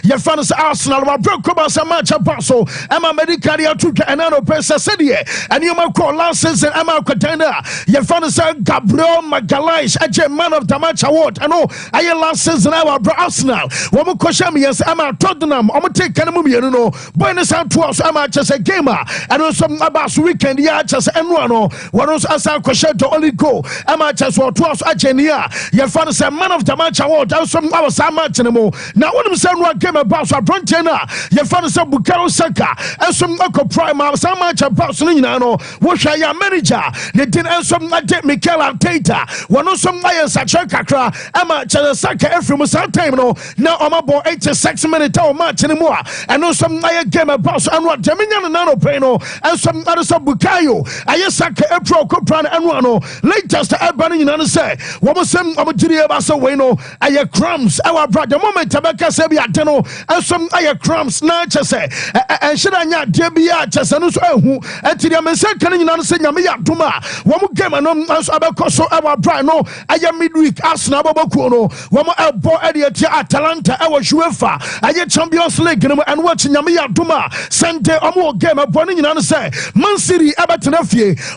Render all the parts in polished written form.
your fans Arsenal were broke up as a match of Basso, Emma Medicaria took an anno Pesa City, and you might call last season Emma Contender, your fans Gabriel Magalhaes, a man of the match award. I know I last season our Arsenal, Womo Koshamias, Emma Tottenham, I'm take Canamum, you know, Buenos Aires, Emma just a gamer, and also Abbas weekend, yeah, just Enwano, one was Asa Kosheto only go, Emma just what was Agenia, your fans a man of the match award, also our match anymore. Now, when I'm saying what game about Brontena, your fans of Bukayo Saka, and some local prime, some match about Solino, what I am manager, they didn't answer my date, Mikel Arteta, one of some lions at Chakra, Emma Saka every time. Now I'm about 86 minutes or match anymore, and know some lion game about and what Dominion and Nano Peno, and some others of Bukayo, I Saka Epro Copran and Wano, latest Ebony and say, what was some of Julia Basso Weno, I crumbs, our brother, moment Tabaka Sebi Ateno, and some I crumbs, Nacha say, and should I not Debia Chasanus, and to the American Yamia Duma, one game and Abacoso, our brano, I am midweek, Arsenal Babacuno, one more elbow at Atalanta, our UEFA, I get Champions League and watching Yamia Duma, Sunday, a more game of Bonnie and say, Man City, Everton,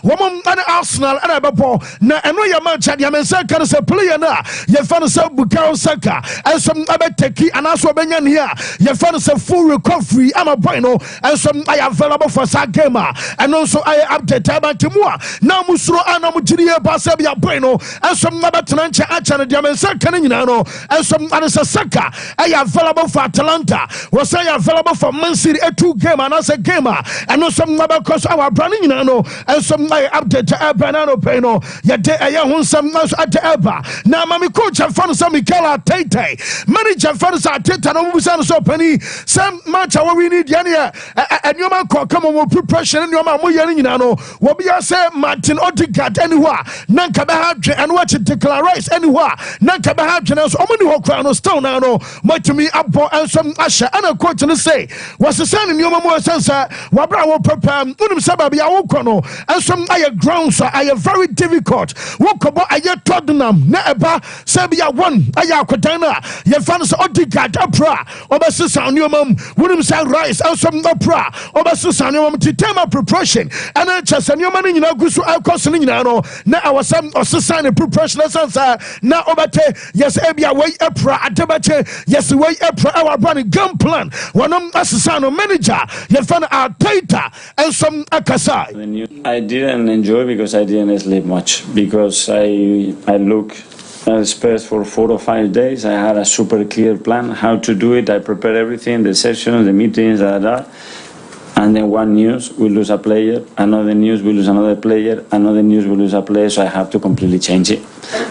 one more Arsenal, and Ababo, now and your match at Yamansa as a player now, your fans of Bukayo Saka, and some Abeteki, and also Benyan here, your fans of full recovery, I'm a bueno, and some I available for Sakema, and also I update about Timua, now Musro and Amujiria Basabia Bueno, and some Nabatancha Achan, Yamansa Canino, and some Saka, I available for Atalanta, was I available for Man City, a 2 game, and as a gamer, and also some Nabacos, our branding, and some I update Banano Peno, Yet I am some at Eba. Now, Mammy coach and fun some Mikel Arteta, manager fans Arteta, no Musan so penny, some match our we need Yania, and your man come on with preparation and your man Muyanino, what be I say Martin Odegaard anywhere, Nankabaha and watch it declare anywhere, Nankabaha and so many who crown stone now, much to me up and some Asha and a quote to say, was the son in your mamma sensor, Wabra will prepare Unim Sababi Awokono, and some higher grounds are very difficult. Walk about a year Tottenham, Neba, Sabia one, Aya Kotana, your fans Odegaard opera, Obasus on your mum, William San Rice, and some opera, Obasus on your mum to time of preparation, and I just and your money, you know, Gusu Alcosinino, now our son or society preparation, now Obate, yes, Abia way opera, Atabate, yes, way opera, our running gun plan, one of Asano manager, your fan Arteta, and some Akasai. I didn't enjoy because I didn't sleep much, because I look Spurs for 4 or 5 days. I had a super clear plan how to do it. I prepared everything, the sessions, the meetings, and then one news, we lose a player, another news, we lose another player, another news, we lose a player, so I have to completely change it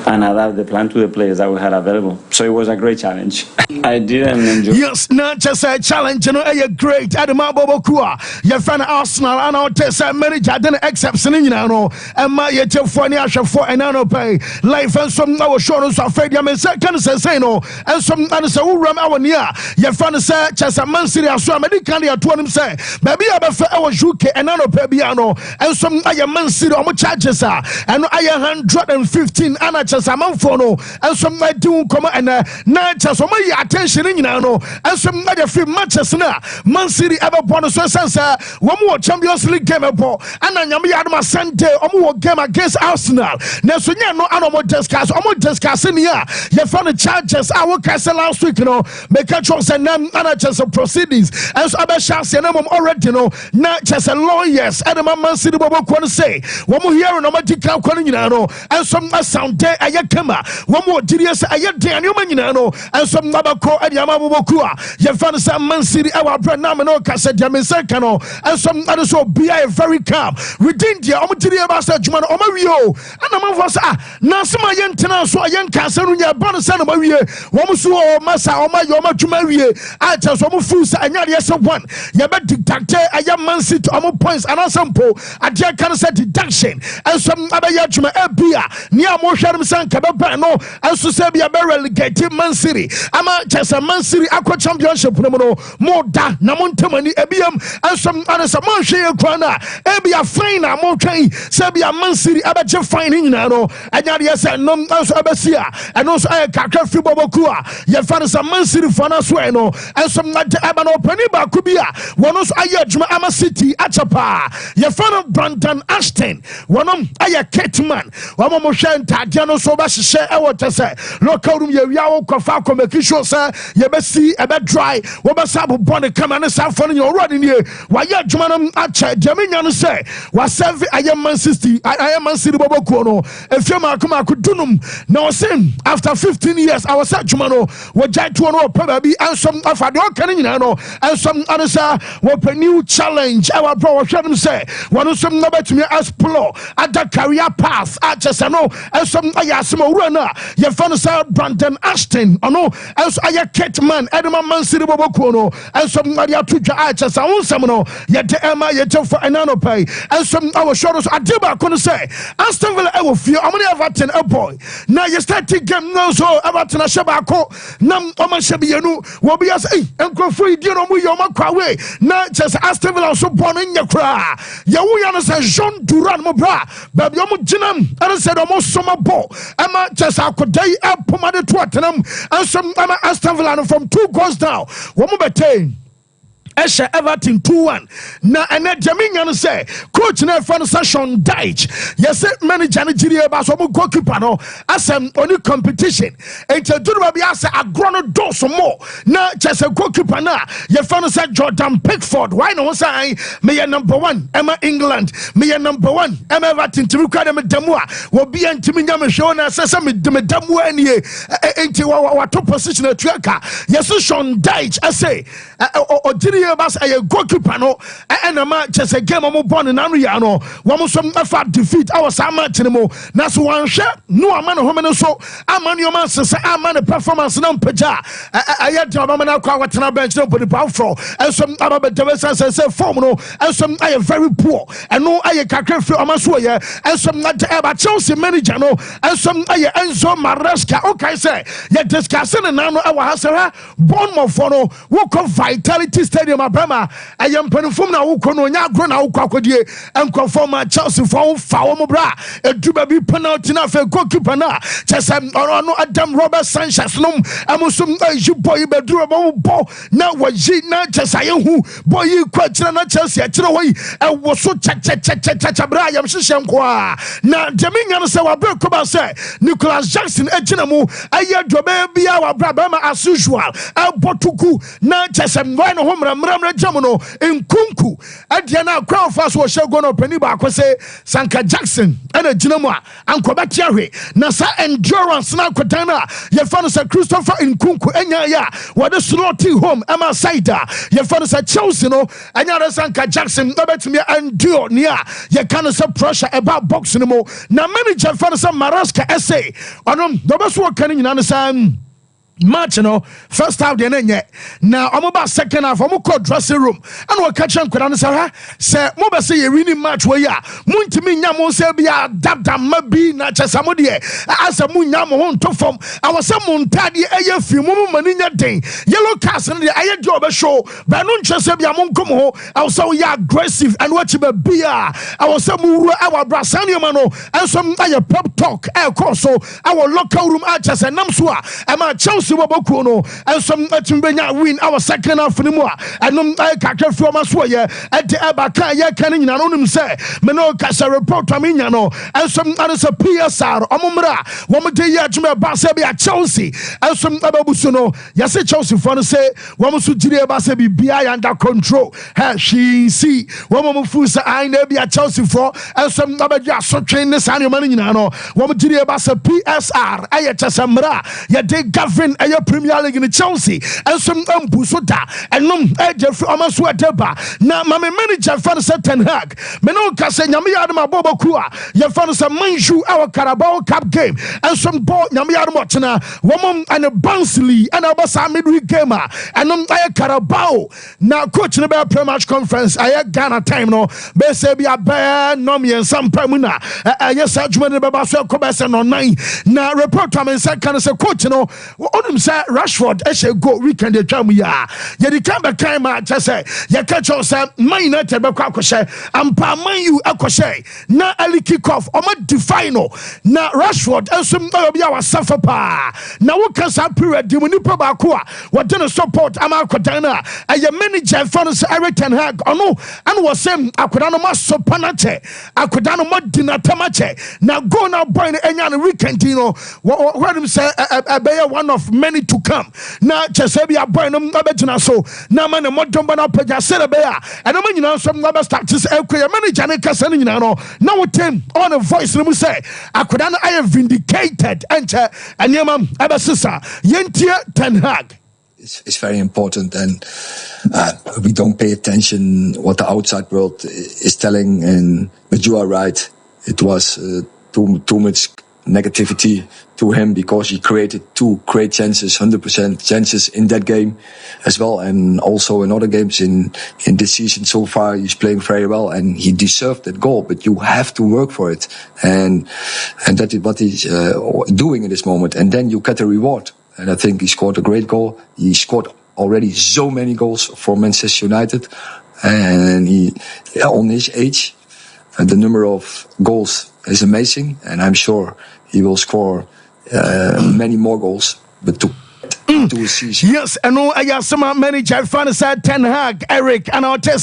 and adapt the plan to the players that we had available. So it was a great challenge. I didn't enjoy. Yes, not just a challenge, you know, a great Adama Bobokua, your friend Arsenal, and I'll tell some manager, I didn't accept Sinino, and my yet for any Asha for an anno pay. Life and some our shoulders are afraid, I second say no, and some others who ram our near, your friend said, just a man city, I saw medically at one say, baby, I prefer our Juke and anno pebiano, and some other man city on charges are, and I 115 and I just a man for no, and some might do come and not just on my attention in Nano, and some other few matches now. Man City ever bonus sense, one more Champions League game ball, and then Yami Adama Sunday, or more game against Arsenal. Now, so yeah, no animal discuss, or more discussing here. You found the charges, our castle last week, you know, make a choice and then managers of proceedings, as other shots and I'm already, you know, not just a lawyers, and Man City will want to say, one more here and a medical calling, you know, and some sound day, I come, one more DDS, I day, and you know, and some Nabako and Yamabokua. You found some Man City, our brand Namino Cassette Yamisakano, and some others will be very calm. We didn't hear Omotiria Basta Juman Omario, and a man was Nasima Yentana, so I yank Casarunia Bonasana Maria, Womusu, Massa, Oma Yoma Jumaria, I just Omufusa, and Yadiasa one. Yabet dictate, I am Man City, Omo points, and a sample, a Jack can set deduction, and some other Yachuma Ebia, near Mosham san kababa no enso se bia be relegate Man City ama chese Man City akwa championship no mo da na mo ntamani ebiam enso anasa mo hwe ye kwa na ebia fine na mo twan se bia Man City abeje fine nyina no anya de se no enso abesia eno so kakra fi boboku a ye fa no Man City for na so no enso ngate aba no pani ba ku bia wono so aye adwuma ama City achapa ye fa no Brandon Ashton wono aye Ketman womo mo hwe ntade no so ba hye e wote se local room ye wia wo kofa ko make sure say ye be see e be dry wo be sabo bone kama ne sa fo no already ne wa ye adwuma no acha demenya no say wa serve aye Man City boboku no efie makoma akudunum na o say after 15 years our say adwuma no wo jai to no pa ba bi ansom afade o kan nyina no ansom ansa wo pa new challenge our bro wo hwe dem say wono som no betumi explore other career path achese no ansom ayasem owura na ye fa no say Brandon Ashton ono anso aye Ketman edema Man City boboku no ansom ade atudwa achese wonsam no ye de ema ye tefo enano pay ansom our shows adeba ko no say Aston Villa e wo fie omani Everton a boy na ye start game no so Everton a sheba ko nam oman shebi yenu wo bi as enkrofo idi no mu yo makwa we na chese Aston Villa so born nya kra ye wo ya no say Jean Duran mo bra ba bi omo ginam and said omo soma ball ama chese akodai e pomade to atenam ansom ama Aston Villa from 2 goals down wo mo betain Esha Everton 2-1 na ene Jaminya no say coach na fa no Sean Dyche yes manager Nigeria ba so mo goalkeeper no asem oni competition ente duru ba bia say agro no do so mo na chese goalkeeper na ye fa no say Jordan Pickford why no say me ye number 1 Emma England me ye number 1 Emma Everton timi kwa dem demu a wo bia ntimi nya me hwe na say me demu ani ente wa top position atuaka yes Sean Dyche I say bas a goalkeeper no enema chese game mo born na no ya no wo so afa defeat our sama chinemo na so wan hwe no amane home so amane yo man sese amane performance na mpaja ayɛ de obama na kwa watena bench no body power for enso ababa de say form no enso aye very poor eno aye kakra fi omaso ye enso na eba Chelsea manager no enso aye Enzo Maresca okay say ye discussing na no e wa ha se ha Bournemouth no wo ko Vitality Stadium abama ayam penfum na wo kono nya agro na wo kwakodie enkrofo ma Chelsea fo fa wo bra eduba bi penalty na fe goalkeeper na chese no Adam Robert Sanchez no amusum ayi boy beduro bo na waji na chese yehu boy kwa kire na Chelsea kire hoyi e wo so cha bra ayam hyehyem ko a na Jaminya no se wa break ko ba se Nicholas Jackson ejina mu ayi dobe bia wa bra ba ma as usual e botuku na chese no ho mra jamu no nkunku adia na kwa fa so shego no pani ba akose Sanka Jackson ana gina mu a ankoba tiahwe na sa endurance na kwatan na ye fa no sa Christopher Nkunku enya ya wode slotty home ama side ye fa no sa Chelsea no anya na Sanka Jackson obetimi endure nia ye kan sa pressure about box no mo na manager fa no sa Maresca essay onom do be so kan nyina no sa match no first half de nenye na omo ba second half omo call dressing room and we catch am kwada no say mo be say ye winning match we ya muntimi nya mo say bia dabda mabi na chesamo de asa mu nya mo ho fom awose mo ntade eye fi mo mani nya den yellow card no de aye de obe show ba no nchese bia mo nkom ho awose we ya aggressive and what be bia awose mu ru awa brasani ma no enso aye pep talk e course so our local room a chese nam so a ma Chelsea Waboku no and some Timbenya win our second half ni mo and kakra fi oma so ye at Ebaka ye kan nyina no nim say me no kasa report aminya no and some other PSR omumra wo mo de ye adwuma ba say be Chelsea and some ababusu no ye say Chelsea for no say wo mo so gire ba say be bia under control ha she see wo mo fu say I na be Chelsea for and some abadwa so twen ne san man nyina no wo mo gire ba say PSR aye chesamra ye de govern a Premier League in Chelsea and some Busuda and Jeffrey Omasu Ateba. Now, my manager Fanasa Ten Hag, Menoka said Yamiadama Bobo Kua, Yafanasa Manju, our Carabao Cup game, and some ball Yamiadamotana, woman and a Bounsley and a Basa midweek gamer, and I Carabao. Now, coach in the pre-match conference, I had Ghana time no, Besabia Bear, Nomi and Sompa Muna, yes, judgment in Babaso Cobasan on 9. Now, report to me, second as a coach, you know, on him say Rashford, I shall go weekend, the Jamia. Yet come back time, I just say, you catch us, my United Bakoshe, and Paman you Akoshe. Now, Ali kick off, or my defino. Now, Rashford, and some Obia suffer pa. Now, what can some period, do we Bakua, what didn't support Amakotana, and your manager, Francis Eric Ten Hag, or no, and was saying, Akudano Masopanache, Akudano Modina Tamache. Now, go now, boy, any weekend, you know, what him say, a bear one of many to come. Now, Chesabia boy, no Abetana so, now man, a Motombana Paja said a bear, and a man, you know, some number starts a manager, and Cassan, you know, now with him on a voice, let me say, Akudano, I have vindicated, and Yamam Abasisa, Yentia Ten Hag. It's very important, and we don't pay attention what the outside world is telling. But you are right; it was too much negativity to him because he created 2 great chances, 100% chances in that game as well, and also in other games in this season so far. He's playing very well, and he deserved that goal. But you have to work for it, and that is what he's doing in this moment. And then you get a reward. And I think he scored a great goal. He scored already so many goals for Manchester United. And he, on his age, the number of goals is amazing. And I'm sure he will score many more goals. But to a season. Yes, and no, I have some manager, Fanasa Ten Hag, Eric, and I'll tell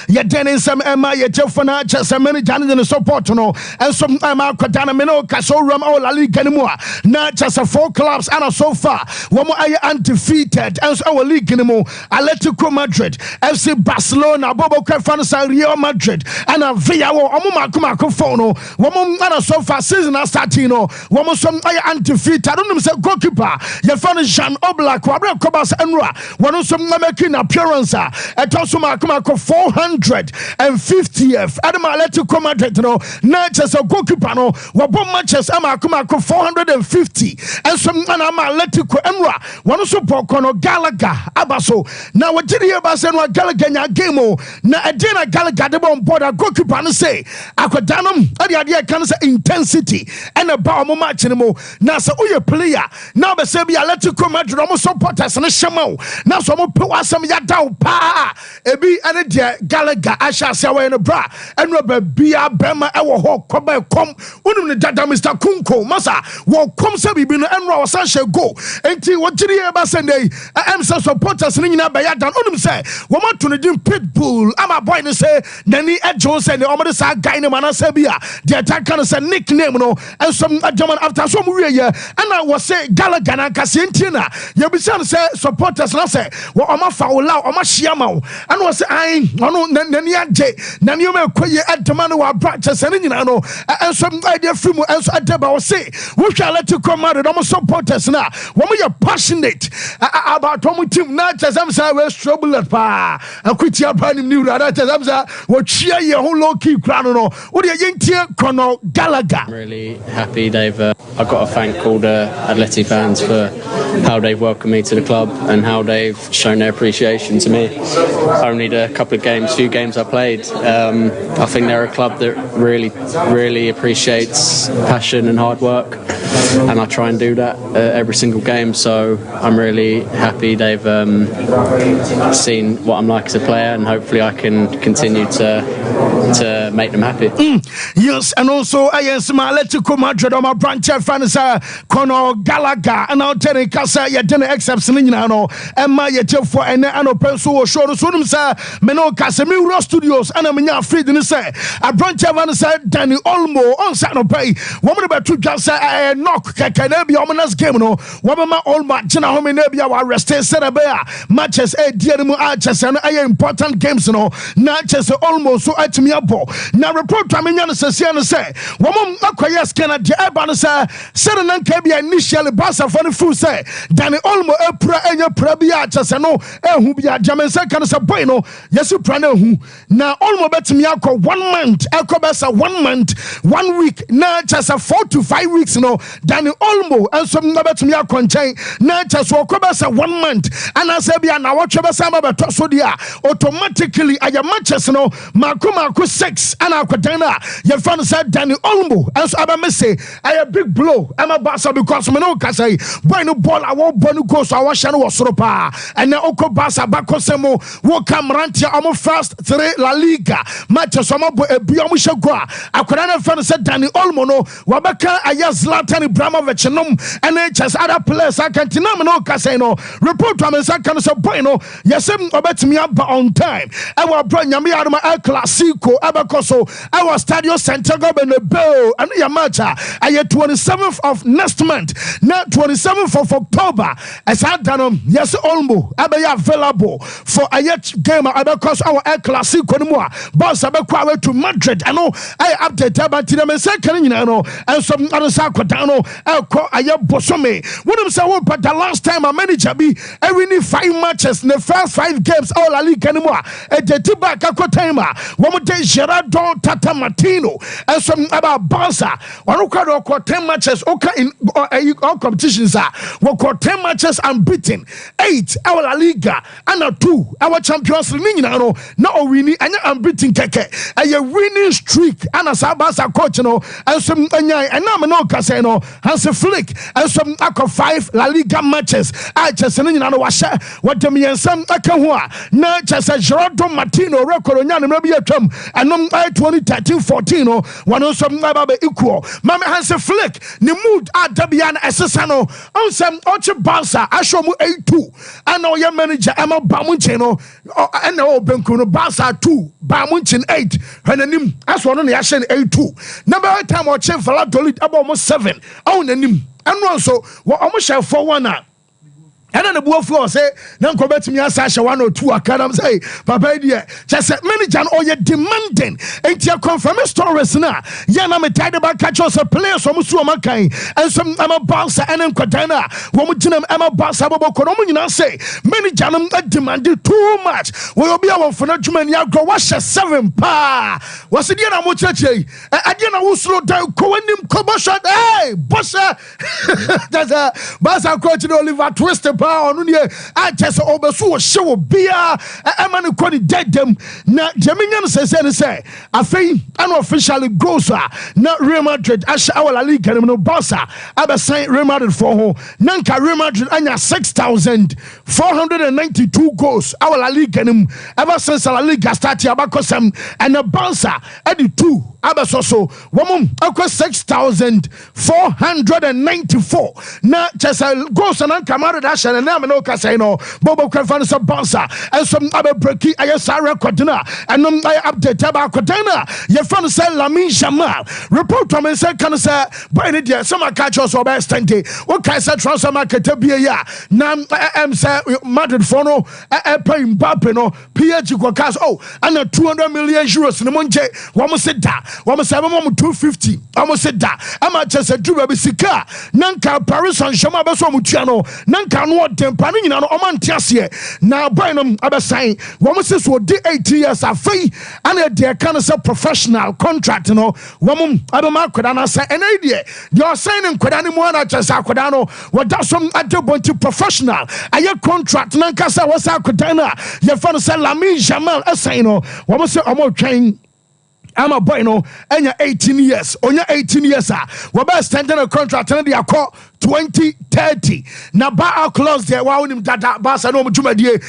you, Dennis, some Emma, your Jeffana, just a manager in the support, no, and some Kadana Mino, Casoram, or La Liga anymore. Not just 4 clubs, and so far, one more undefeated, and our league anymore. Atletico Madrid, FC Barcelona, Bobo Fanasa, Real Madrid, and a Villao, Omuma Fono, one more so far season, Statino, one more some undefeated. I don't know, say goalkeeper, your Jean Oblak, Wabra Kobas Enra, one of some making appearance at Osuma 450th. Adam Atletico Madrid, no, not just a goalkeeper, no, Wabon matches Amakumako 450, and some Anama Atletico Enra, one of Sopokono Galaga, Abaso. Now, what did you about Senwa Galaganya Gamo? Now, a dinner Galaga, the bomb border goalkeeper, and say, Aquadanum, the idea can say intensity, and a bomb match anymore. Now, so you player, now, the Serbia Atletico Madrid almost supporters and a shamo. Now, some people some yadao pa ebi and a Galaga, Asha Sawa and a bra, and Robert Bia Bema, our hawk, come, unum the dada Mr. Kunko, Massa, walk come Sabi bin and Raw Sasha go. And what did you ever send a MSA supporters in Bayadan? Unum say, Woman to the Pitbull, I'm a boy to say, Nanny Ed Jones and the Omadisa guy in Manasabia, the attacker is a nickname, no, and some German after some year, and I was say Galaga and Cassientina. You be saying say supporters now say what am faula or shiamao and was I no nania j nanyo me kwaye adamano wa practice and you know and some idea film and adaba was say we shall let you come out and supporters now when we are passionate about one team not as I'm say we struggle at pa and quit your brand new that as I'm say what cheer your whole low key crown no what you yentia kono Galaga. I'm really happy they've I've got to thank all the Atleti fans for how they've welcomed me to the club and how they've shown their appreciation to me. Only the few games I played, I think they're a club that really appreciates passion and hard work, and I try and do that every single game. So I'm really happy they've seen what I'm like as a player, and hopefully I can continue to make them happy. Yes, and also I am Atletico Madrid on my branch fans Kono Galaga, and I'll tell you Casa ya didn't accept you know, and my for and Penso show the Sunum Meno Casemiro Studios, and I'm in free say a branch of said Danny Olmo on Saturday. Woman about to just say knock keke na bia omenas game no wabema Olmo gina home na bia wa rest serebe matches dear mu chess no important games no na chess almost so atimi abo na report amenya no sese no say womom akoye scanner de eba no say sere nan ka bia initially Barca for the full say Dani Olmo epra enya pra bia chess no ehu bia jamense kan say boy no yesu pra na ehu na Olmo betimi akọ 1 month ekobesa 1 month 1 week na chess 4 to 5 weeks no Dani Olmo enso betimi akọ nchen na chess okobesa 1 month ana say bia na watch besa ma beto so dia automatically aya matches no mako 6 ana akwadana your fan said Dani Olmo enso abamese aya big blow ama Barca because me no kasai boy no ball awo bonu go so awahye no wosoro pa and na oko Barca bakosemo wo kamrantia omo first 3 La Liga matches omo bo ebi omo hye akwadana fan said Dani Olmo no wabaka aya Zlatan Ibrahimovic nom and just other players akantina me no kasai no report amensa kan so boy no yesem obetimi aba on time our bro nyame yarma El Clasico abakoso our Stadio Santiago Bernabeu and your match aye 27th of next month na 27th of October as Danom yes Olmo abaya available for a game because our El Clasico no more boss abekwa to Madrid I know I update about them and say kan nyina no and some other sakwata no elko aye bosome wonum say wo but the last time a manager be every 5 matches in the first 5 games all La Liga anymore and the tiba kakotema womo de Gerardo Tata Martino and some about Barca one ko 10 matches okay in all competitions are we got 10 matches unbeaten 8 our La Liga and 2 our Champions League no winning and unbeaten keke a winning streak and as Barca coach no and some anyai and na no kase no Hansi Flick and some akọ 5 La Liga matches I just no washa what dem yensam aka ho a na just Gerardo Martino record nya no bi atwam anom 2013-14 no one so baba be equal mama Hansi Flick ni mood adabia na esesa no onsem oche Barca ashomu 8-2 and our manager Emma Bamunche no and o benku no Barca 2 Bamunche 8 hananim aso no na ya hye 8-2 number time oche Valladolid abo mo 7 on nanim and so wo omo hye 4-1 and the buffalo say, Nanko bet me as Sasha 1 or 2 academy say, Papa dear, just manager or you demanding, ain't your confirm stories now. Yana me tied about catchers a players from Suamakai and some Emma Barca and Quadana, Womutinum Emma Barca Bokonomina say, manager demanded too much. Will be our financial ya go wash 7 pa. Was it Yana Muchache? Adiana will slow down Coenim Kobosha, hey, Bossa. That's a Barca coach Oliver Twisted. I just oversaw show beer. I'm an equally dead them. Now, Jaminian says, I think unofficially goes not Real Madrid. As our La Liga, no Barca. I signed Real Madrid for home. Nanka Real Madrid, and 6,492 goals. Our La Liga, ever since La Liga started, Abacosam and the Barca, Eddie 2. Abasoso, woman, okay, 6,494. Now, just goes and Kamara Dash and no Casino, Bobo Cafanis of Barca, and some other breaky, Ayasara Quadina, and I update Tabacodana. Your friend said Lamin Jamal. Report to me, said, can I say, by the dear, some catchers or best 20. What can I say, transfer market to be a year? Now, I am say, Madrid Fono, I pay Mbappé, PH Quacas, and a 200 million euros in the Monte, one said that. 250 almost said that ama just do baby sika nanka Paris Saint-Germain abeso mutiano nanka no tempani nyina no omantiase na boy no abesan wo se so di 8 years afei ana de kan say professional contract no wo mum abema akoda na say ena de you sign nkoda ni mu ana just akoda no wada som adebonti professional aye contract nanka say wo say akoda na ye fa no say Lamine Jamal asan no wo se omo twen I'm a boy no enya 18 years onya 18 years we're standing a contract and they are called 2030. Now, Ba clause there, wow, him data Barca no Jumadie.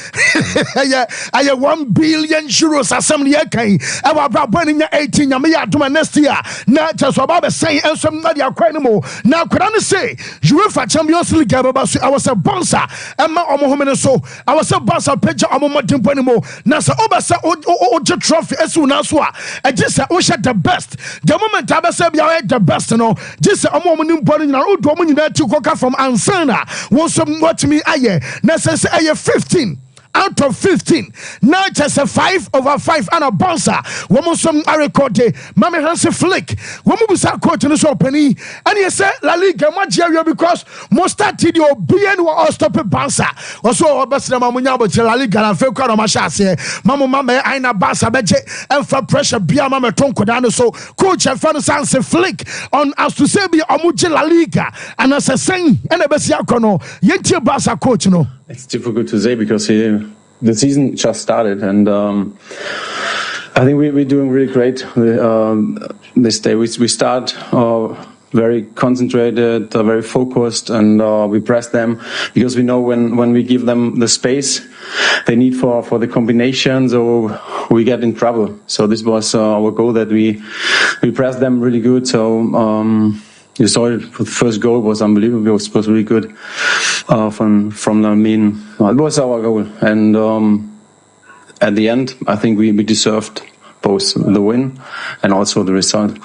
I 1 billion euros assembly. Our burning 18 Yamia to my next year. Now, just about saying, and some Nadia Quanimo. Now, could I say, UEFA Champions League, I was a bouncer, and my Omohomene so I was a bouncer, picture of my Timponimo. Nasa Obasa Oja trophy, as soon as what I just said, the best. The moment I said, the best, no, just a moment in Bonnie, now, woman to coca from Ansana. Want some what to me, aye, necessary 15. Out of 15, now just a 5/5 and a bouncer. Woman, some I recorded. Mammy Hansi Flick. Woman was a coach in the penny. And you said La Liga Mageria because most started your BN or stop a bouncer. Also, best Mamunya, but La Liga and Felco Machase. Mamma, I na bouncer, and for pressure, Bia Mamma Tonko. So, coach and Fanny Hansi Flick on as to say, be Amuja La Liga and as a saying, and a Bessiacono, Yentia Bassa coach, no. It's difficult to say because the season just started, and I think we're doing really great this day. We start very concentrated, very focused, and we press them because we know when we give them the space they need for the combination, so we get in trouble. So this was our goal, that we press them really good. So you saw it, the first goal was unbelievable. It was really good from Lamine. It was our goal, and at the end, I think we deserved both the win and also the result.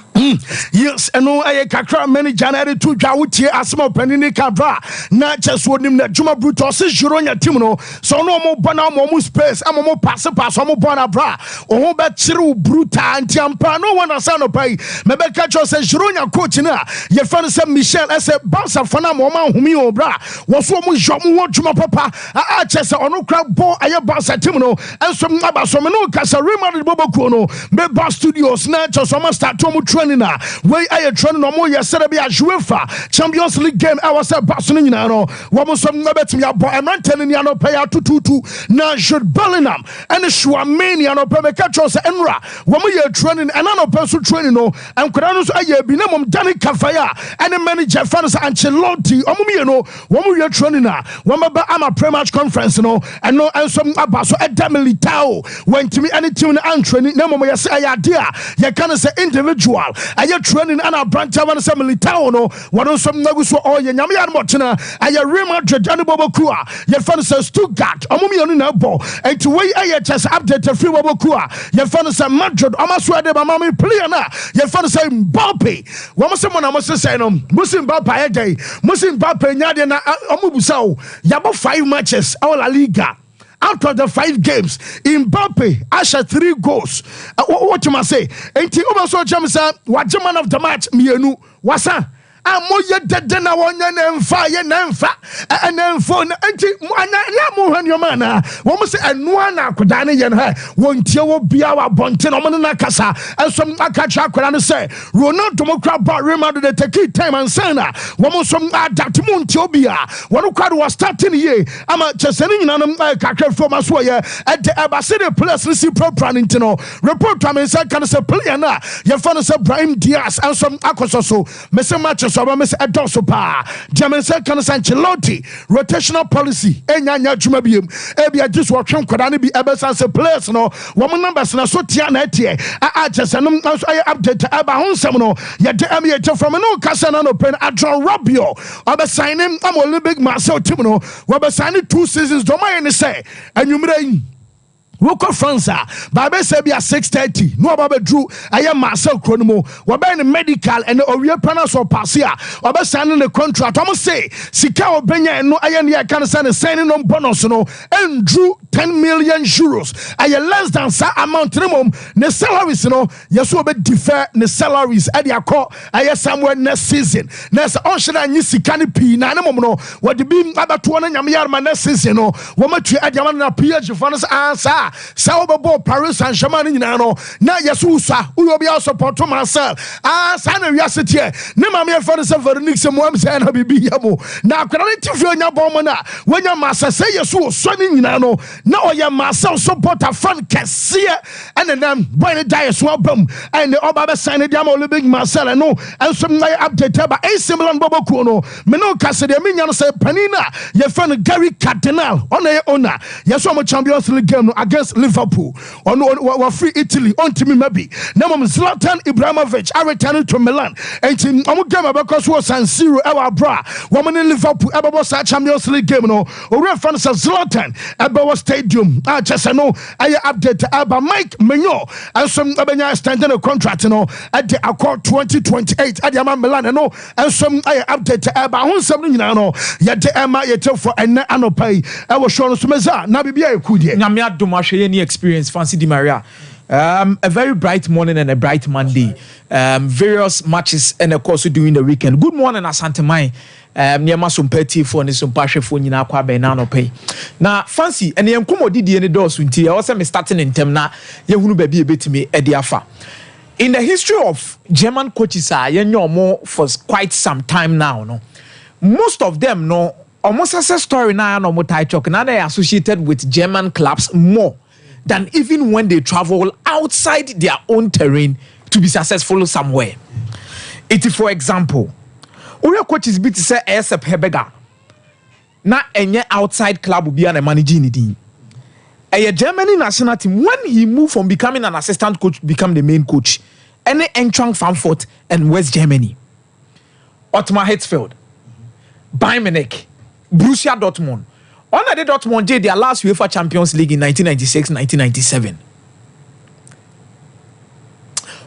Yes, and no, I can't many January to Jawuti Asmo Penini Cabra, not just what him that Juma Brutus is Juronia Timono, so no more Bana Momu space, I'm more pass, Omo Bona Bra, or Bachiru Bruta and Tiampa, no one has on pay. Mebeka says Juronia Coachina, your friend said Michelle as a bounce of Fana Moma Humio Bra, was one with Jomu Juma Papa, I just on no crowd ball, I bounce at Timono, and some Naba, some no Casa Remodeled Bobocono, Beba Studios, Natchez, almost start to training. Way I training no more yesterday be a UEFA Champions League game. I was at Barcelona. No, woman some bet me about a man telling you no pay out to 2-2. Now should Bellingham and the Schwamania no pay catch us Enra. Woman you training and no person training no. And Kodanos aye be name Danny Cafaya and the manager fans Ancelotti. Omumi no woman you training na. Woman ba am a pre-match conference no and no and some abaso Militao went to me any team and training. No more you say idea. You can say individual. I training and a branch of an assembly town or one of some Nagus or Yamian Motina. I Real Madrid and Bobokua. Your fan says Stuttgart, Omumi on an elbow, and to way I just update a free Bobokua. Your fan says Madrid, Amaswa de Mammy Pliana. Your fan says Mbappe. One someone I must say, Muslim Mbappe a day, Muslim Mbappe Yadiana Omubusao, Yabo 5 matches, our La Liga. Out of the 5 games, Mbappe ushered 3 goals. What you must say? And you also Jamisa, what man of the match, Mienu, wasa. Amoya dedena wonya nemfa ye nemfa enemfo enti anya your mana wo mo se enua na akoda ne ye ha wontie wo bia wa bonte no mo na kasa ensom akacha akoda ne se Ronaldo mo kra ba Real Madrid de take time and sana wo mo som adapt mo ntie obia wo kwado was starting ye ama cheseni nyina no kakra fo maso ye e de abase de plus ni si proper ntino report am say kan say player na ye fa no say Brahim Diaz ensom akoso so me se match so ba Mr. Adoso pa German second Ancelotti rotational policy enya djuma biem e bia just wo twem koda ne bi ebesan se players no wo numbers na so tia na tie a just no update aba honsem no ye de am ye from no kasa na no pen Adron Rabiot obe sign him am Olympic Marseille team no wo be sign 2 seasons do my ne say anwumre Woko Fransa, Babe said be at 6:30. No Babe Drew, I am Marcel Chronomo. Wabe in medical and the Oriel Panas or Passia, Wabe signing the contract. I must say, Sikao Benya and no Iron can sign a signing on bonus no and drew 10 million euros. I less than that amount minimum. The salaries, no, yes, will be defer the salaries at your call. I have somewhere next season. Next, Ocean and Nisikani P. Nanamono, what the beam about 200 Yamia next season, no, Woman to Adamana PH Funds answer. sa obebo Paris Saint-Germain nyina no na yesu sa uyo bia support Marcel sa na wiase tie ne ma me fa se Veronique Moam se na bibi yamo na akwara ne tifo nya bom na wanya Marcel se yesu so ne nyina no na oya Marcel supporter fan kese and then boy ne die so abam and oba be sign dia ma Olympic Marcel no enso na update ba AC Milan boboku no me no kase de me nya no se panina ye fan Gary Cardinal on a owner yes I'm a Champions League game against Liverpool on free Italy on to me maybe now I'm Zlatan Ibrahimovic I returned to Milan and I'm game because was San Siro ever bra woman in Liverpool ever was Champions League game no or fan Zlatan ever stadium I just know I update about Mike Mignon and some standing a contract no at the Accord 2028 at the Milan no and some I update about who something no yet the Emma yet for and anopai I was showing some na bibia ekudie nyame adom ahwe any experience Fancy Di Maria. A very bright morning and a bright Monday. Various matches and of course during the weekend. Good morning, Asante Mai. Niema Sompa for ne Sompa hwefo nyina kwa be na no pay. Na Fancy and yem komodidi ne do so nti e wo se me starting in term na ye hunu ba bi e betimi e de afa. In the history of German coaches yenyo for quite some time now no. Most of them no almost success story now no more title now they are associated with German clubs more than even when they travel outside their own terrain to be successful somewhere. It is for example, Uriah coaches beat say ASAP Hebega. Na enye outside club will be an managing team. A Germany national team when he moved from becoming an assistant coach to become the main coach. Any Eintracht Frankfurt and West Germany. Otmar Hitzfeld, Bayern Munich, Borussia Dortmund. On the Dortmund did their last UEFA Champions League in 1996-1997.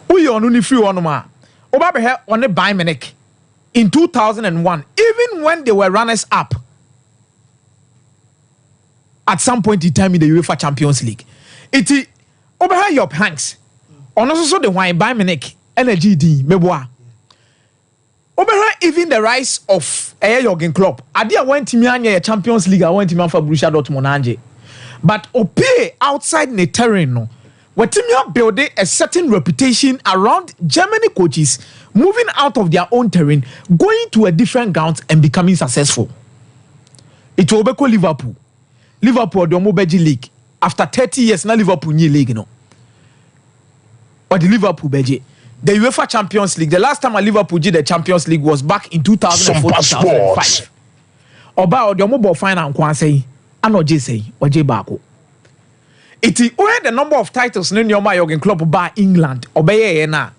We on only few on ma. Oba on the Bayern Munich in 2001. Even when they were runners up at some point in time in the UEFA Champions League, it Oba Job Hanks. On also the wine Bayern Munich NGD meboa. Oberha even the rise of Jurgen Klopp. Adia went to me Champions League. I went to me for Borussia Dortmund anje. But Ope outside the terrain no. What team build a certain reputation around Germany coaches moving out of their own terrain, going to a different ground and becoming successful. It will be called Liverpool. Liverpool the Mobeji League after 30 years now Liverpool new league no. Or the Liverpool Beji. The UEFA Champions League. The last time Liverpool did the Champions League was back in 2004-2005. Oba the mobile final kwanse ano je say oje baako. Iti where the number of titles in your Jurgen Klopp by England obeye na.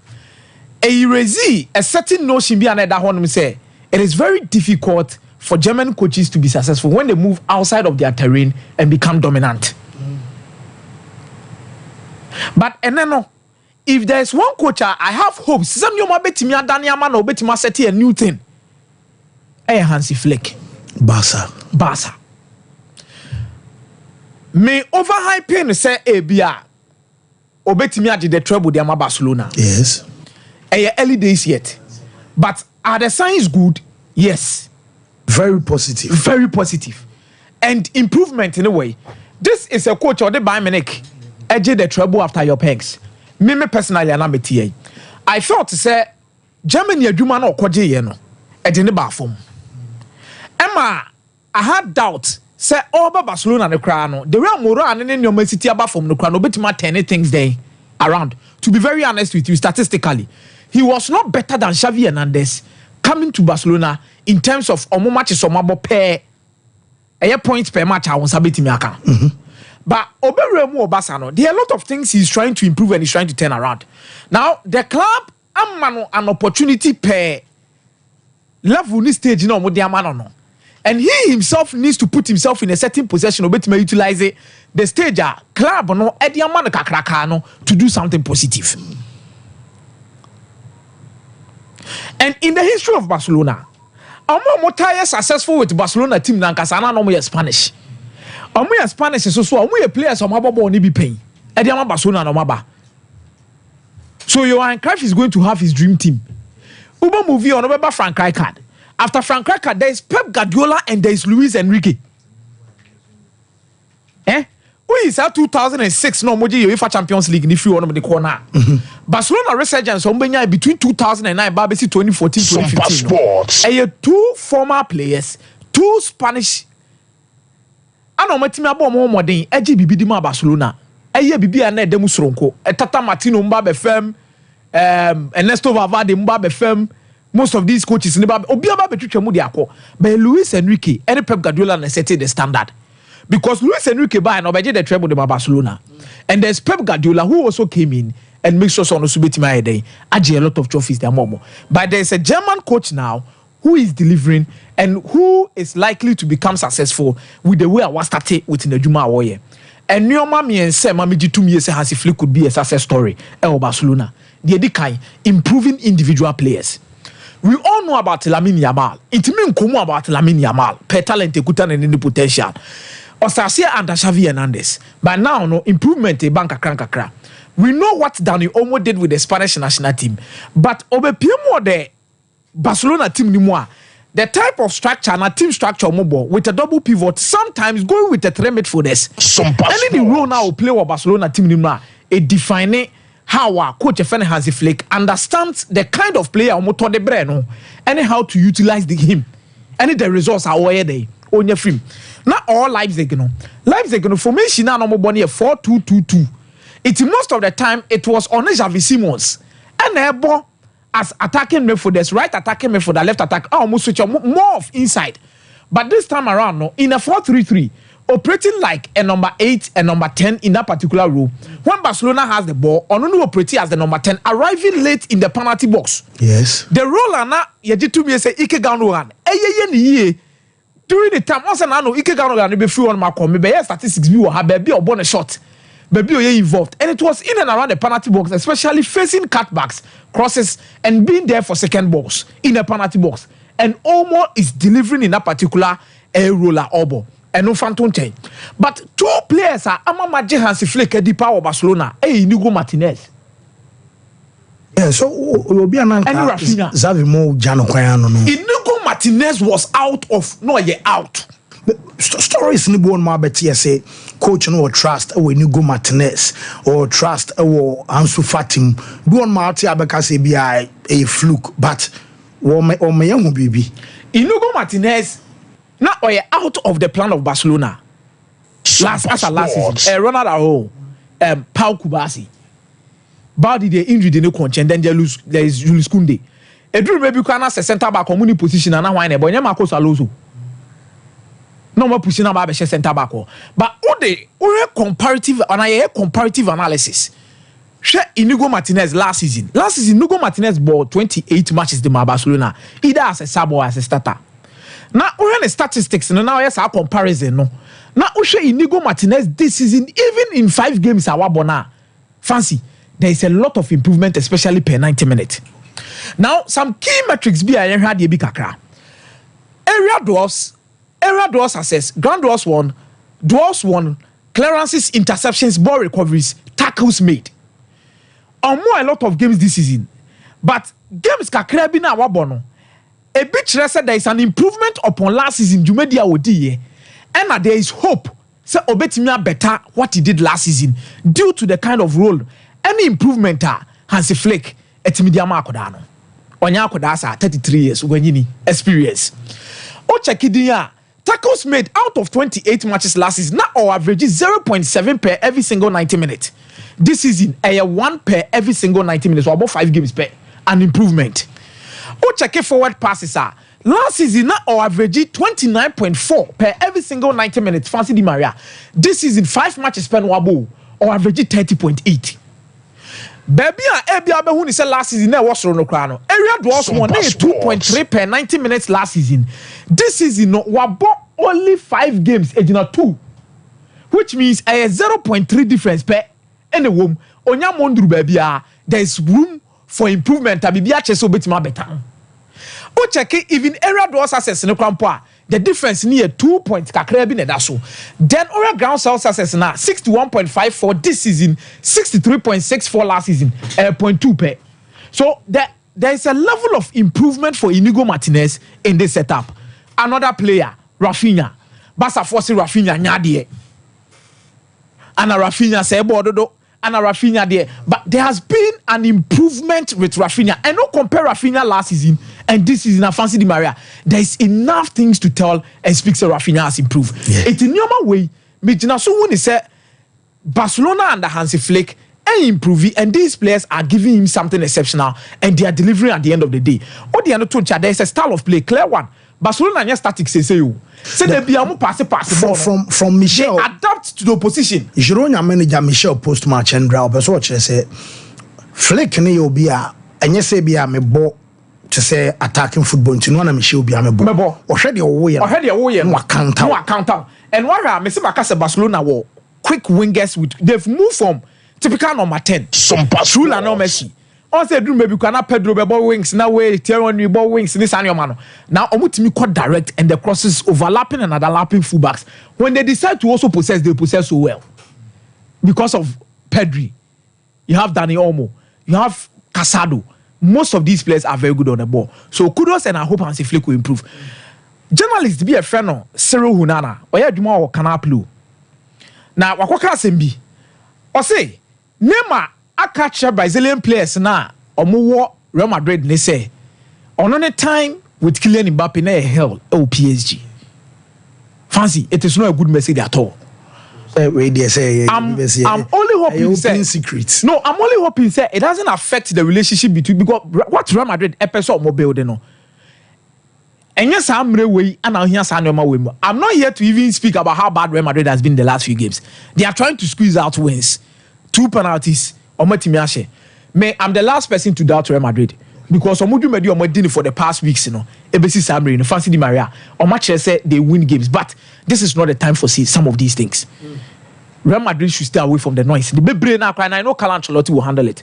Erase a certain notion be another one say it is very difficult for German coaches to be successful when they move outside of their terrain and become dominant. But eneno if there is one coach, I have hopes. Some you might bet me a Daniel man or bet me set a new thing. Hey, Hansi Flick. Barca. Me overhyping say ABR. Or bet me did the trouble they are Barcelona. Yes. Hey, early days yet. But are the signs good? Yes. Very positive. Very positive. And improvement in a way. This is a coach of the Bayern Munich. Edge the trouble after your pegs. Me personally anameti I felt to say Germany adwuma na okoje ye no e de ne ba fom Emma I had doubt say over Barcelona ne kra no the real Moro and ne nyoma city aba fom no kra no betima 10 things there around. To be very honest with you, statistically he was not better than Xavi Hernandez coming to Barcelona in terms of omo matches omabo pair points per match I won sabetimi aka. But Oberemu Obasano, there are a lot of things he's trying to improve and he's trying to turn around. Now, the club an opportunity per level this stage, you know, no. And he himself needs to put himself in a certain position to utilize it. The stage club no to do something positive. And in the history of Barcelona, Amo successful with Barcelona team Nankasana no Spanish. Omo Spanish so omo players omababo ni bi pen. E dey am Barcelona no maba. So Johan Cruyff is going to have his dream team. Uber movie on Obeba Frank Rijkaard. After Frank Rijkaard there is Pep Guardiola and there is Luis Enrique. we is 2006 no moji UEFA Champions League ni free one of the corner. Barcelona resurgence ombenya between 2009 babesi 2014 2015. No. Two former players, two Spanish. Ano matimi abo mo modern eji bibi di ma Barcelona. Bibi ana edemu sronko. Tata Martino Mbabe fem, Ernesto Valverde Mbabe fem. Most of these coaches in the Obi Mbabe twetwa mu de akọ. But Luis Enrique and Pep Guardiola na set the standard. Because Luis Enrique buy and obeje the treble de Barcelona. And there's Pep Guardiola who also came in and makes sure so no subeti my day. Aje a lot of trophies there momo. But there's a German coach now who is delivering and who is likely to become successful with the way I was started with Nejuma Awoye. And Nyoma me and say Mami G2 say Hansi Flick could be a success story in Barcelona. The Edikai improving individual players. We all know about Lamine Yamal. It means komo about Lamine Yamal. Per talent, ekuta and the potential. Osasia and Xavi Hernandez. But now, no improvement in bank kakra. We know what Dani Olmo did with the Spanish national team. But over Piemo the Barcelona team ni moi, the type of structure and a team structure mobile with a double pivot, sometimes going with a three midfielders. Sompa. Any role now play with Barcelona team ni moi, it define how our coach Hansi Flick understands the kind of player motor de breno and how to utilize him. And the results are where they on your film. Not all Leipzig, formation now no more 4-2-2-2. It's most of the time it was on Xavi Simons and Ebo as attacking midfielders, right attacking midfielder, left attack, almost switch on more of inside. But this time around, no, in a 4-3-3, operating like a number 8 and number 10 in that particular role. When Barcelona has the ball, Onunu operating as the number 10, arriving late in the penalty box. Yes. The role ana yajitu me say Ike Ganogan. During the time, once I know Ike Ganogan be free on my come, maybe statistics be have baby or born a shot. Baby or involved. And it was in and around the penalty box, especially facing cutbacks, crosses, and being there for second balls in the penalty box. And Olmo is delivering in that particular roller obo. And no phantom chain. But two players are Amamaje Hansi Flick di power Barcelona. Inigo Martinez. Yeah, so Obi Ananka Xavi Mo Jano Kwayano no. Inigo Martinez was out of out. Stories ni bon ma beti say coach no trust Inigo Martinez or trust Ansu Fatim. Bon ma ati abeka say be a fluke, but o me yan bibi. Inigo Martinez now out of the plan of Barcelona. Last season, Ronald Araujo, Pau Kubasi. Body the injury they no content, then there is Julius Koundé. Edru maybe can as a centre back community position and now one but Marcos Alonso. No more pushing about centre back. But comparative analysis. Inigo Martinez last season. Inigo Martinez bought 28 matches the Barcelona, either as a sub or as a starter. Now, when the statistics, now yes, our comparison. No, now Inigo Martinez this season, even in 5 games, our bona fancy. There is a lot of improvement, especially per 90 minutes. Now, some key metrics be I had the kakra. Area duels assess, ground duels won, clearances, interceptions, ball recoveries, tackles made. On more a lot of games this season, but games kakra be na wabono. A bit said there is an improvement upon last season. Jumedia Odi, and there is hope. Say Obetimia better what he did last season due to the kind of role. Any improvement Hansi Flick etimidia makodano. Onya kodasa 33 years when experience. Ochekidia tackles made out of 28 matches last season. Now our average is 0.7 per every single 90 minutes. This season, 1 per every single 90 minutes, or about 5 games per an improvement. Check forward passes last season our average 29.4 per every single 90 minutes. Fancy Di Maria. This season 5 matches spent wabo or average 30.8. Baby who said last season was no crano. Area was 2.3 per 90 minutes last season. This season wabo only 5 games ejina 2, which means a 0.3 difference per any womb. Onya mondru baby there is room for improvement. Abibia cheso betima better. Check even area doors access in the difference near 2 points kakra bi na da so. Then area ground sales access na 61.54 this season, 63.64 last season, 0.2 per. So there is a level of improvement for Inigo Martinez in this setup. Another player, Rafinha. Basa force Rafinha nyadie. and Rafinha say bododo and Rafinha there, but there has been an improvement with Rafinha. And not compare Rafinha last season and this season. I fancy Di Maria. There is enough things to tell and speak. So Rafinha has improved. It's in normal way. But so when he said Barcelona under Hansi Flick and improving, and these players are giving him something exceptional, and they are delivering at the end of the day. All the other there is a style of play, clear one. Barcelona are static. Say you. Say they be able pass from Michel. They adapt to the opposition. Girona manager Michel post match and draw. But what you say, Flick ne you be a, and you say be a me bo to say attacking football. To know Michel be a me bo. Already away. Already away. No account. And what I say, Macasa Barcelona were quick wingers with. They've moved from typical number 10. Sompa Trula no Messi. On say maybe cannot Pedro ball wings now way Thierry ball wings this and your man. Now omutimi quite direct and the crosses overlapping and overlapping fullbacks. When they decide to also possess, they possess so well. Because of Pedri. You have Dani Olmo. You have Casado. Most of these players are very good on the ball. So kudos and I hope Hansi Flick will improve. Journalist be a friend of Cyril Hunana. Oya Duma or Canaplu. Now wakwaka sembi. Or say Neymar I catch Brazilian players now. Omo Real Madrid they say on any time with Kylian Mbappe na hell PSG. Fancy, it is not a good message at all. I'm only hoping say secrets. No, I'm only hoping say it doesn't affect the relationship between because what Real Madrid episode mobile they know. And yes, I'm way and I'm not here to even speak about how bad Real Madrid has been the last few games. They are trying to squeeze out wins. 2 penalties. I'm the last person to doubt Real Madrid because for the past weeks, ABC Samri, Fancy Di Maria, or much say they win games, but this is not the time for some of these things. Real Madrid should stay away from the noise. The big brain now, and I know Carlo Ancelotti will handle it.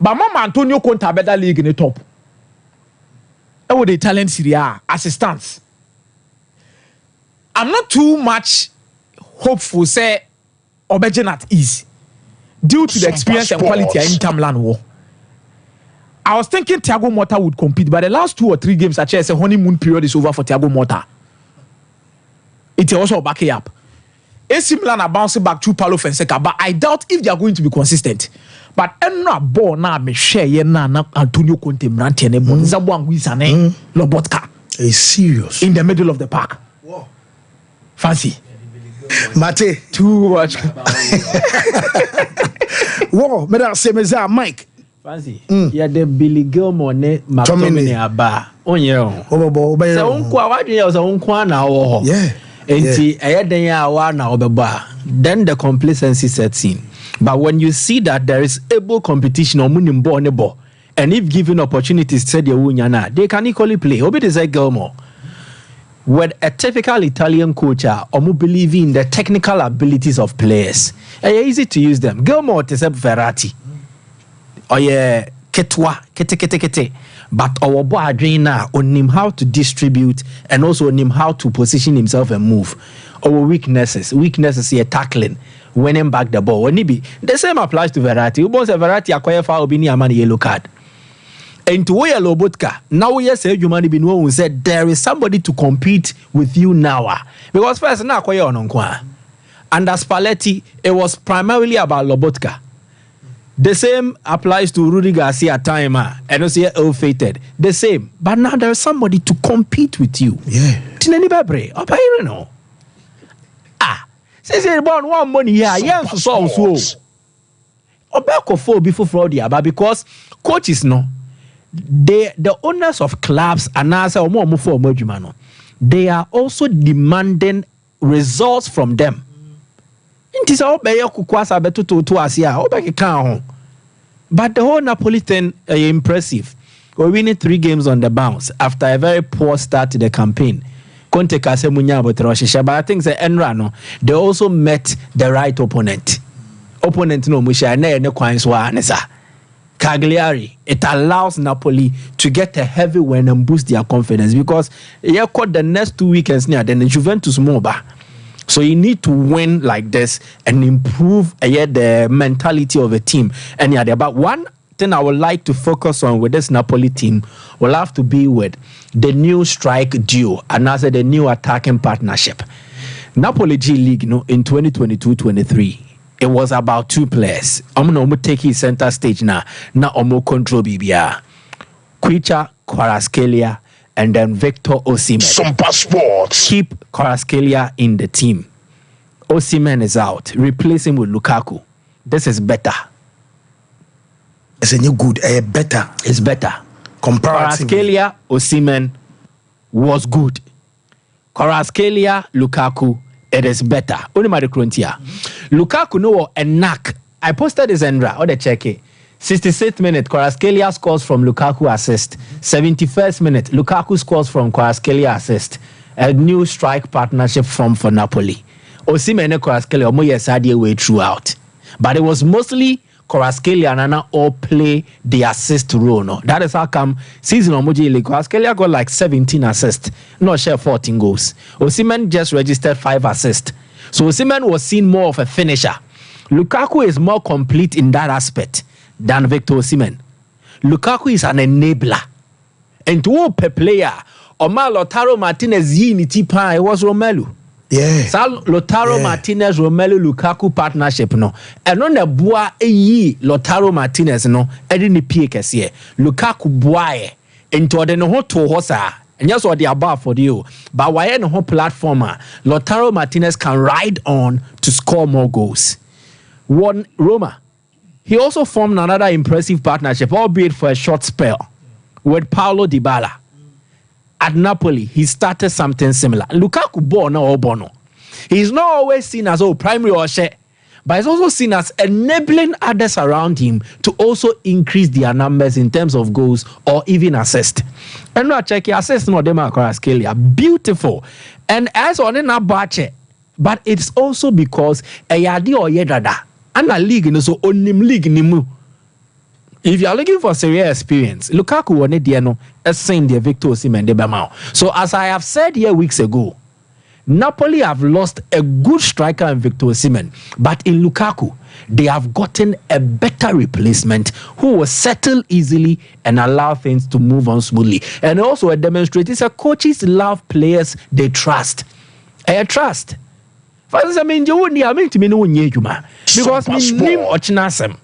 But Mama Antonio Conte a better league in the top. And with the Italian Serie A as it stands, I'm not too much hopeful. Say Obejen at ease. Due to the experience and quality in Inter Milan war. I was thinking Thiago Motta would compete, but the last 2 or 3 games, actually, a honeymoon period is over for Thiago Motta. It's also backing up. AC Milan are bouncing back to Paulo Fonseca, but I doubt if they are going to be consistent. But I'm not born now, me share na Antonio Conte, Mrantene, Monzabo Anguisane, Lobotka. It's serious. In the middle of the park. Whoa. Fancy. Mate. Too much. Whoa, me that say me say Mike. Fancy. Yeah, the Billy Gilmore ne McTominay aba. Onye. Obobo. Se unkwa wadwe ya se unkwa na wo ho. Yeah. Enti eyeden ya wa na obeba. Then the complacency sets in. But when you see that there is able competition on munimbo ne bo, and if given opportunities said they can equally play. Obi de say Gilmore. With a typical Italian coach, omu believe in the technical abilities of players. It's easy to use them. Gilmore is a Verratti. Or yeah, kete. But our boy Adriana on him how to distribute and also on him how to position himself and move. Our weaknesses here tackling, winning back the ball. When he be the same applies to Verratti. Who wants a Verratti acquire foul bini a man yellow card. And to where Lobotka, now we say you money been who said there is somebody to compete with you now. Because first now kwa on kwa. And as Spalletti, it was primarily about Lobotka. The same applies to Rudy Garcia timer and also ill-fated. The same. But now there is somebody to compete with you. Yeah. Tinani Bebre. Opa you know. Since you born one money here, yes, so. Obeko for before fraud but because coaches no. The owners of clubs and they are also demanding results from them. But the whole Napoli thing is impressive. We're winning 3 games on the bounce after a very poor start to the campaign. But I think they also met the right opponent. Cagliari, it allows Napoli to get a heavy win and boost their confidence because you caught the next 2 weekends near then Juventus Moba. So you need to win like this and improve the mentality of a team. And yeah, but one thing I would like to focus on with this Napoli team will have to be with the new strike duo and also the new attacking partnership. Napoli G League, in 2022-23. it was about two players. I'm going to take his center stage now. Now I'm going to control BBR. Kwicha Kvaratskhelia and then Victor Osimhen. Sompa Sports. Keep Kvaratskhelia in the team. Osimhen is out. Replace him with Lukaku. This is better. It's a new good, better. It's better. Comparatively. Kvaratskhelia, Osimhen was good. Kvaratskhelia, Lukaku, it is better. Only my Krontia. Lukaku no a knack. I posted this Endra. Or the check it. 66th minute, Kvaratskhelia scores from Lukaku assist. 71st minute, Lukaku scores from Kvaratskhelia assist. A new strike partnership formed for Napoli. Osimhen and Kvaratskhelia omo yesadi way throughout. But it was mostly Kvaratskhelia and Nana all play the assist role. No? That is how come season Omoji League Kvaratskhelia got like 17 assists, not share 14 goals. Osimhen just registered 5 assists. So Osimhen was seen more of a finisher. Lukaku is more complete in that aspect than Victor Osimhen. Lukaku is an enabler. And to all per player, Omar Lautaro Martinez Tipa, it was Romelu. Yeah. Sal Lautaro Martinez Romelu Lukaku partnership no. And on the boa Lautaro Martinez no, edini pie kese. Lukaku boa into the no to hosa. And just what they above for you. But why no platform Lautaro Martinez can ride on to score more goals. One Roma. He also formed another impressive partnership, albeit for a short spell, with Paulo Dybala. At Napoli, he started something similar. Lukaku born or bono. He's not always seen as primary or share, but he's also seen as enabling others around him to also increase their numbers in terms of goals or even assist. And now check your assist no dem Kvaratskhelia. Beautiful. And as on in a bache, but it's also because a yadi or yedada. And a league no so onim league nimu. If you are looking for serious experience, Lukaku won it no same the Victor Osimhen de Bemao. So as I have said here weeks ago, Napoli have lost a good striker in Victor Osimhen, but in Lukaku they have gotten a better replacement who will settle easily and allow things to move on smoothly. And also a demonstration coaches love players they trust. Trust. For instance, I mean to me no because me name ochinasem.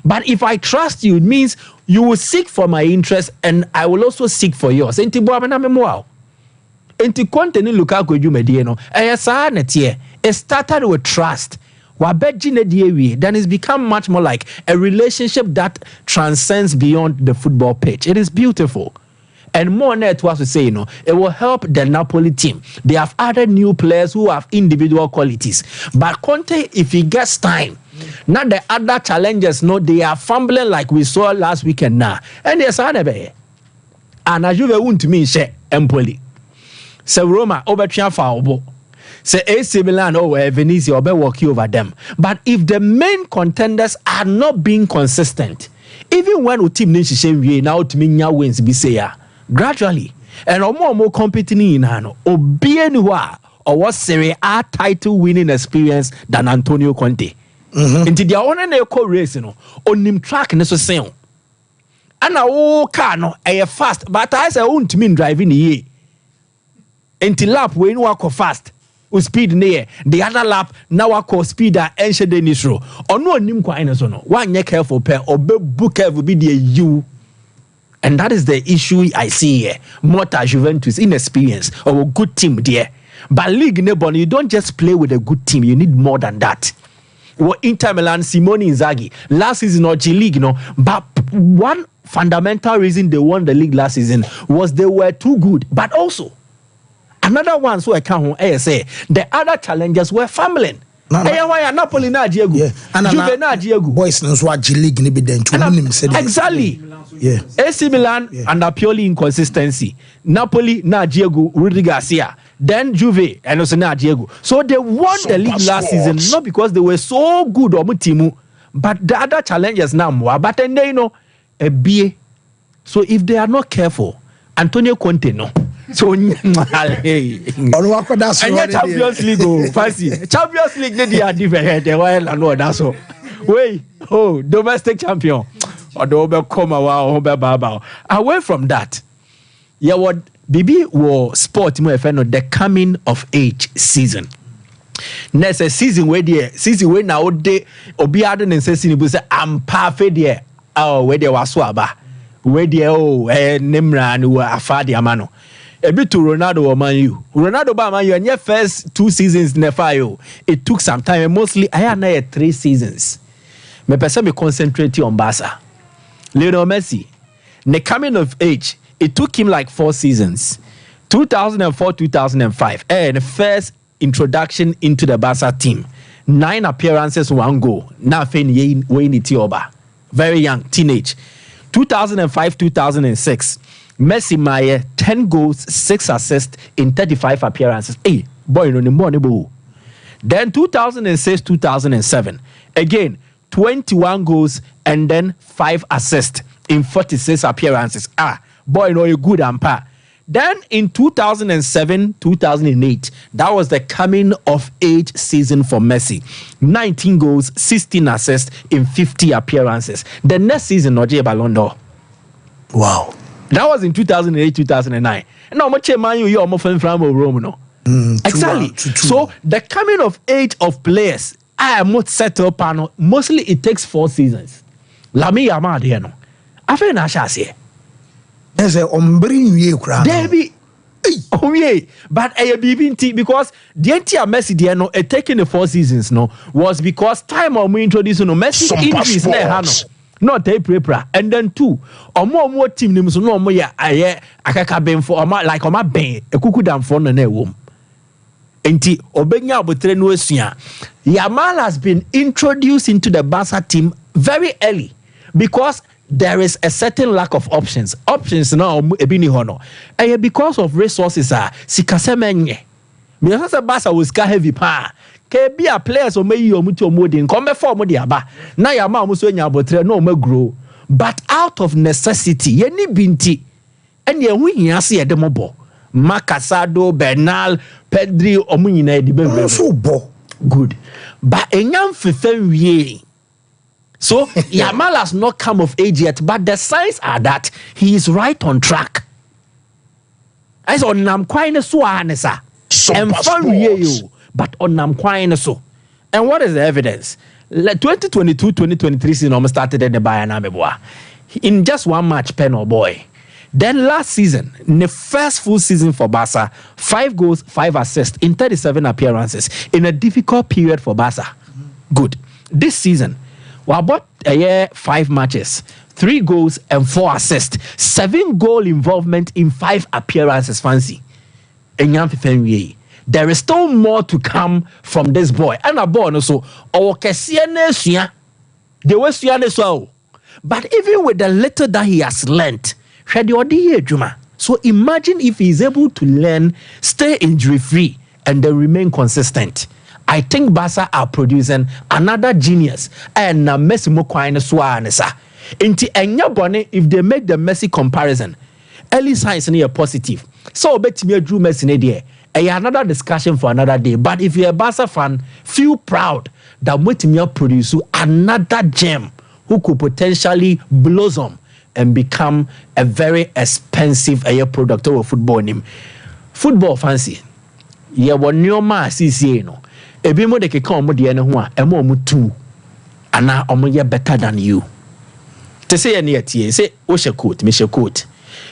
But if I trust you, it means you will seek for my interest and I will also seek for yours. Enti boamena memoa. Enti konteni Lukaku edwumedie no. It started with trust. Then it's become much more like a relationship that transcends beyond the football pitch. It is beautiful. And more net was to say, it will help the Napoli team. They have added new players who have individual qualities. But Conte, if he gets time, now the other challenges, they are fumbling like we saw last weekend now. And there's another. And as you won't mean, say Empoli. So Roma over Trianfa. Say AC Milan over Venezia or walk over them. But if the main contenders are not being consistent, even when a team needs to say now to me wins be say gradually and more competing in Hano or be anywhere or what Serie A title winning experience than Antonio Conte. Into their own and echo race, on him track and so same. And a car no a fast, but I say won't mean driving the year. Until lap when you walk fast, with speed near the other lap now walk speed and ensure the nitro. Or no nim quine so no one year careful pair or book will be the you. And that is the issue I see here. Mota Juventus inexperience or a good team there. But league neighbor, you don't just play with a good team, you need more than that. Well, Inter Milan, Simone Inzaghi, last season or G League, but one fundamental reason they won the league last season was they were too good. But also, another one, so I can't say, the other challengers were fumbling. Napoli na Diego. Juve na Diego. Boys no so G League ni be den to exactly. Yeah. AC Milan under purely inconsistency. Napoli na Diego, Rudy Garcia. Then Juve and also na Diego. So they won the league last season not because they were so good or mutimu, but the other challengers now more. But then they a BA. So if they are not careful, Antonio Conte no. So hey, Champions League fancy. Champions League they are different. They while and all that's all. Wait, domestic champion. Or the over come away from that. Yeah, what BB was sport the coming of age season. Next season where now de obi ade ne nse sini bu say ampa fe de where there was aba where there nemra no afa de amano ebi to Ronaldo or Man U. Ronaldo ba Man U and your first 2 seasons never yo. It took some time and mostly I had 3 seasons. Me person me concentrate on Barca. Lionel Messi, the coming of age, it took him like 4 seasons. 2004, 2005, and the first introduction into the Barca team. 9 appearances, 1 goal. Nothing Wayne Tioba. Very young, teenage. 2005, 2006. Messi Maye, 10 goals, 6 assists in 35 appearances. Hey, boy, no more. Then 2006, 2007. Again, 21 goals and then 5 assists in 46 appearances. Boy, no, you good ampa. Then in 2007, 2008, that was the coming of age season for Messi. 19 goals, 16 assists in 50 appearances. The next season, Noje Ballon d'Or. Wow. That was in 2008, 2009. Now, much man you almost from Rome, no? Exactly. So the coming of age of players, I am not settled panel. Mostly it takes 4 seasons. Lami Yama there no. I feel na shase. There's a bring you crowd. There be. Oh yeah, but I BBT because the entire Messi there no taking the 4 seasons no was because time of we introduce no Messi injuries na no. Not a prepra and then 2 or more team names no more ya aye akaka ben for like on my ben a kuku dam for na wom. Enti obenya obotre no asua. Yamal has been introduced into the Barca team very early because there is a certain lack of options. Options now ebini hono. Because of resources sikasemenye. Because Barca was heavy pa. Be a players or may you mutu modin come for modi aba. Na Yamal muso nya obotre no me grow. But out of necessity, ye ni binti. And ye hu hiase ye demobo. Macasado, Bernal, Pedri, Omunina, the so good. But enyam fefe. So Yamal has not come of age yet, but the signs are that he is right on track. As on nam kwine so anesa. But on nam kwine so. And what is the evidence? 2022-2023 season almost started in the Bayern. In just 1 match, pen or boy. Then last season, the first full season for Barca, 5 goals, 5 assists in 37 appearances in a difficult period for Barca. Good. This season, we about 5 matches, 3 goals and 4 assists, 7 goal involvement in 5 appearances. Fancy. There is still more to come from this boy. And a boy also, they were so. But even with the little that he has learnt, so imagine if he is able to learn, stay injury free, and then remain consistent. I think Barca are producing another genius and Messi Mokwine Swanesa. Inti enya bone if they make the Messi comparison, early signs near positive. So bet me Drew Messi there. Another discussion for another day. But if you're a Barca fan, feel proud that Metimia produce another gem who could potentially blossom and become a very expensive product of football name. Football fancy. Yeah, what new ma CCA no. Ebi mo de ke kan mo de ne ho a e mo mo tu. Ana omo ye better than you. Te say ne atie say o she coat, me she coat.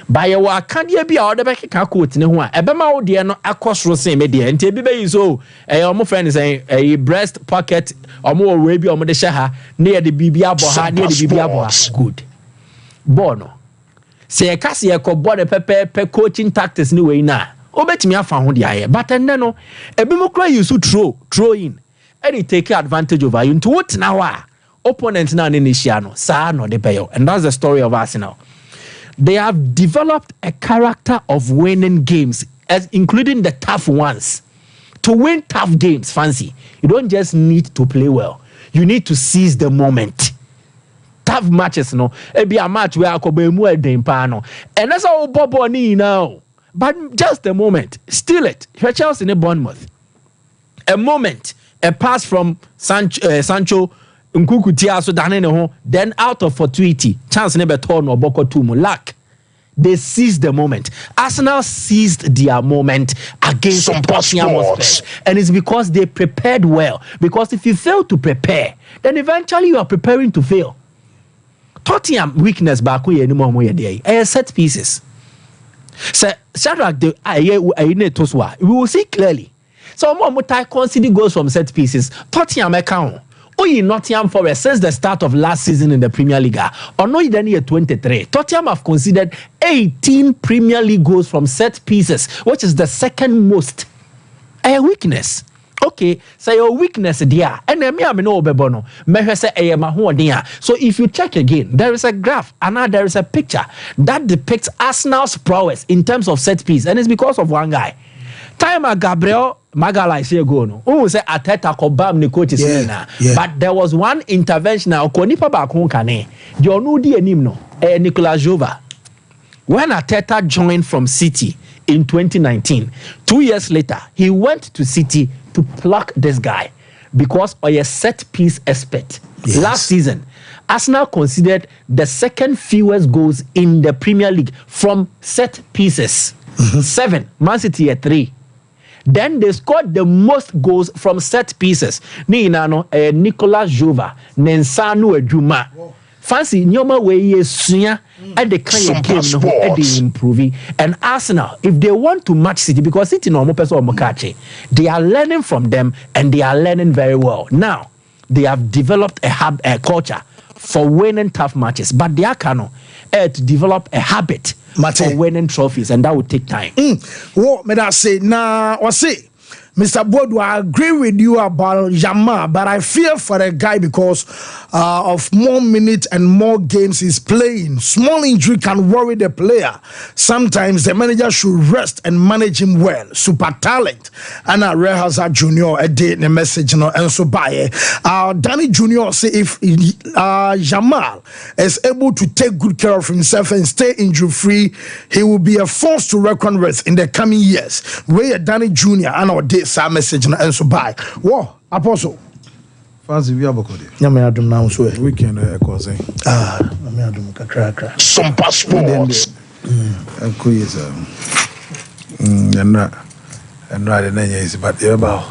Ba ye wa kan dia bi a o de be ka coat ne ho a e be ma wo de no akosoro sen me de. Nti ebi be yi so omo friend say a breast pocket omo we bi omo de she ha ne ye de bibia bo ha ne ye de bibia bo ha. Good. Bono. Say kasi ye ko bo de pepe coaching tactics ni we na. Obetimi afa ho de aye. But no ebi mo kra use throw in. And take advantage over you. Into what now? Opponent na initial no. Sa no de peyo. And that's the story of Arsenal. They have developed a character of winning games, as including the tough ones. To win tough games, fancy. You don't just need to play well. You need to seize the moment. Tough matches, no. It be a match where I could be more than pano. And that's all Bobo need now. But just a moment. Steal it. Chelsea in Bournemouth. A moment. A pass from Sancho. Nkuku tia so dane ne ho. Then out of fortuity. Chance never turn or boko tumu. Luck. They seized the moment. Arsenal seized their moment against Tottenham Hotspur. And it's because they prepared well. Because if you fail to prepare, then eventually you are preparing to fail. Tottenham weakness back we set pieces. So Shadrach, we will see clearly. So Momutai conceding goals from set pieces. Tottenham account. In Nottingham Forest since the start of last season in the Premier League, or no, then year 23. Tottenham have conceded 18 Premier League goals from set pieces, which is the second most. A weakness. Okay, so your weakness there, and then me no bebono. Measure say there. So if you check again, there is a graph and now there is a picture that depicts Arsenal's prowess in terms of set piece, and it's because of one guy. Time Gabriel Magalhaes here go no. Who say Arteta kobam ne coaches na. But there was one intervention na okonipa ba kon kane. The onudi enim no. Nicolas Jova. When Arteta joined from City in 2019, 2 years later, he went to City to pluck this guy because of a set piece expert. Yes. Last season, Arsenal considered the second fewest goals in the Premier League from set pieces. 7. Man City at 3. Then they scored the most goals from set pieces. Nicolas Jova, Nensanu Ejuma. Fancy Nyoma way sunya at the kind of game no they improving. And Arsenal, if they want to match City, because City no person or Mokache, they are learning from them and they are learning very well. Now they have developed a culture for winning tough matches, but they are to develop a habit for winning trophies, and that will take time. What may I say? Now, I say, Mr. Bodu, I agree with you about Jamal, but I fear for the guy because of more minutes and more games he's playing. Small injury can worry the player. Sometimes the manager should rest and manage him well. Super talent. And Ray Hazard Jr. a day in a message, and so by Danny Jr. say if Jamal is able to take good care of himself and stay injury free, he will be a force to reckon with in the coming years. Ray Danny Jr. and our day sa message and so by. Whoa, Apostle. Fancy we abokode. Nyame adum na so e. Weekend ekose. Nyame adum kakra. Sompa sports. Enko yes. And right na yes but you about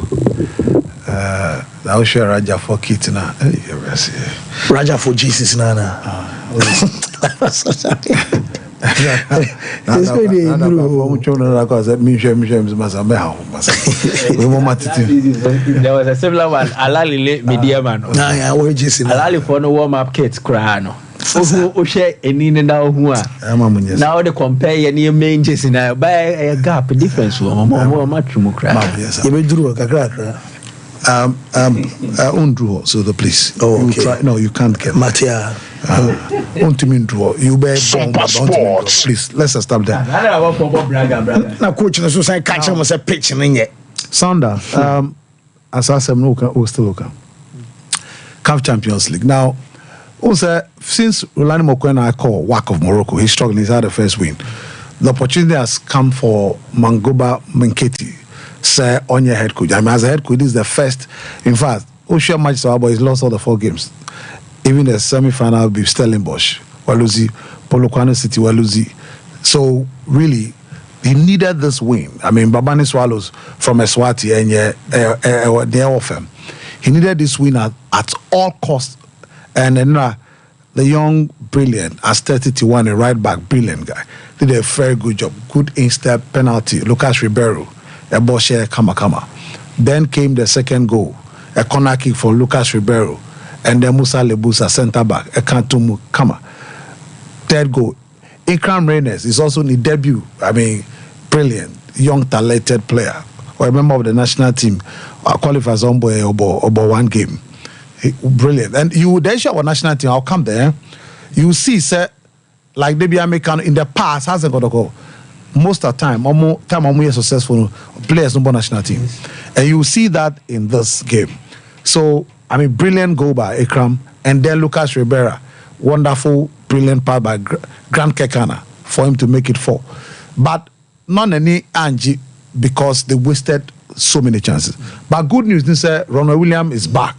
thou share Raja for kit na. Raja for Jesus na. There was a similar one. Alali media man. Alali for no warm up kits crano. Now they compare any main in by a gap difference. Undruo, so the please. Oh, okay. You try, no, you can't get Matia. Draw. You bear please. Let's stop there. Now, coach, so say catch him as a pitch in it. Sounder, as I said, no, still look. CAF Champions League. Now, also, since Rolando Mokwena I call WAC of Morocco, he's struggling, he's had the first win. The opportunity has come for Mangoba Menketi. Say on your head coach. I mean, as a head coach, this is the first. In fact, Osha match but he's lost all the 4 games. Even the semi-final with Stellenbosch, Waluzi, Polokwane City, Waluzi. So really, he needed this win. I mean, Babani Swallows from Eswati and they offer. He needed this win at all costs. And then the young brilliant as 31, a right back, brilliant guy, did a very good job. Good in-step penalty. Lucas Ribeiro. A Boshe Kama. Then came the second goal, a corner kick for Lucas Ribeiro, and then Musa Lebusa, centre back, a Kantumu Kama. Third goal, Ikram Reines is also in the debut. I mean, brilliant, young, talented player, or a member of the national team, qualifies on boy over 1 game. Brilliant. And you, then show our national team, I'll come there. You see, sir, like Debbie American in the past hasn't got to go. Most of the time, I'm successful players in the national team. And you see that in this game. So, I mean, brilliant goal by Ikram. And then Lucas Ribera. Wonderful, brilliant pass by Grant Kekana for him to make it 4. But not any Angie because they wasted so many chances. But good news is that Ronald Williams is back.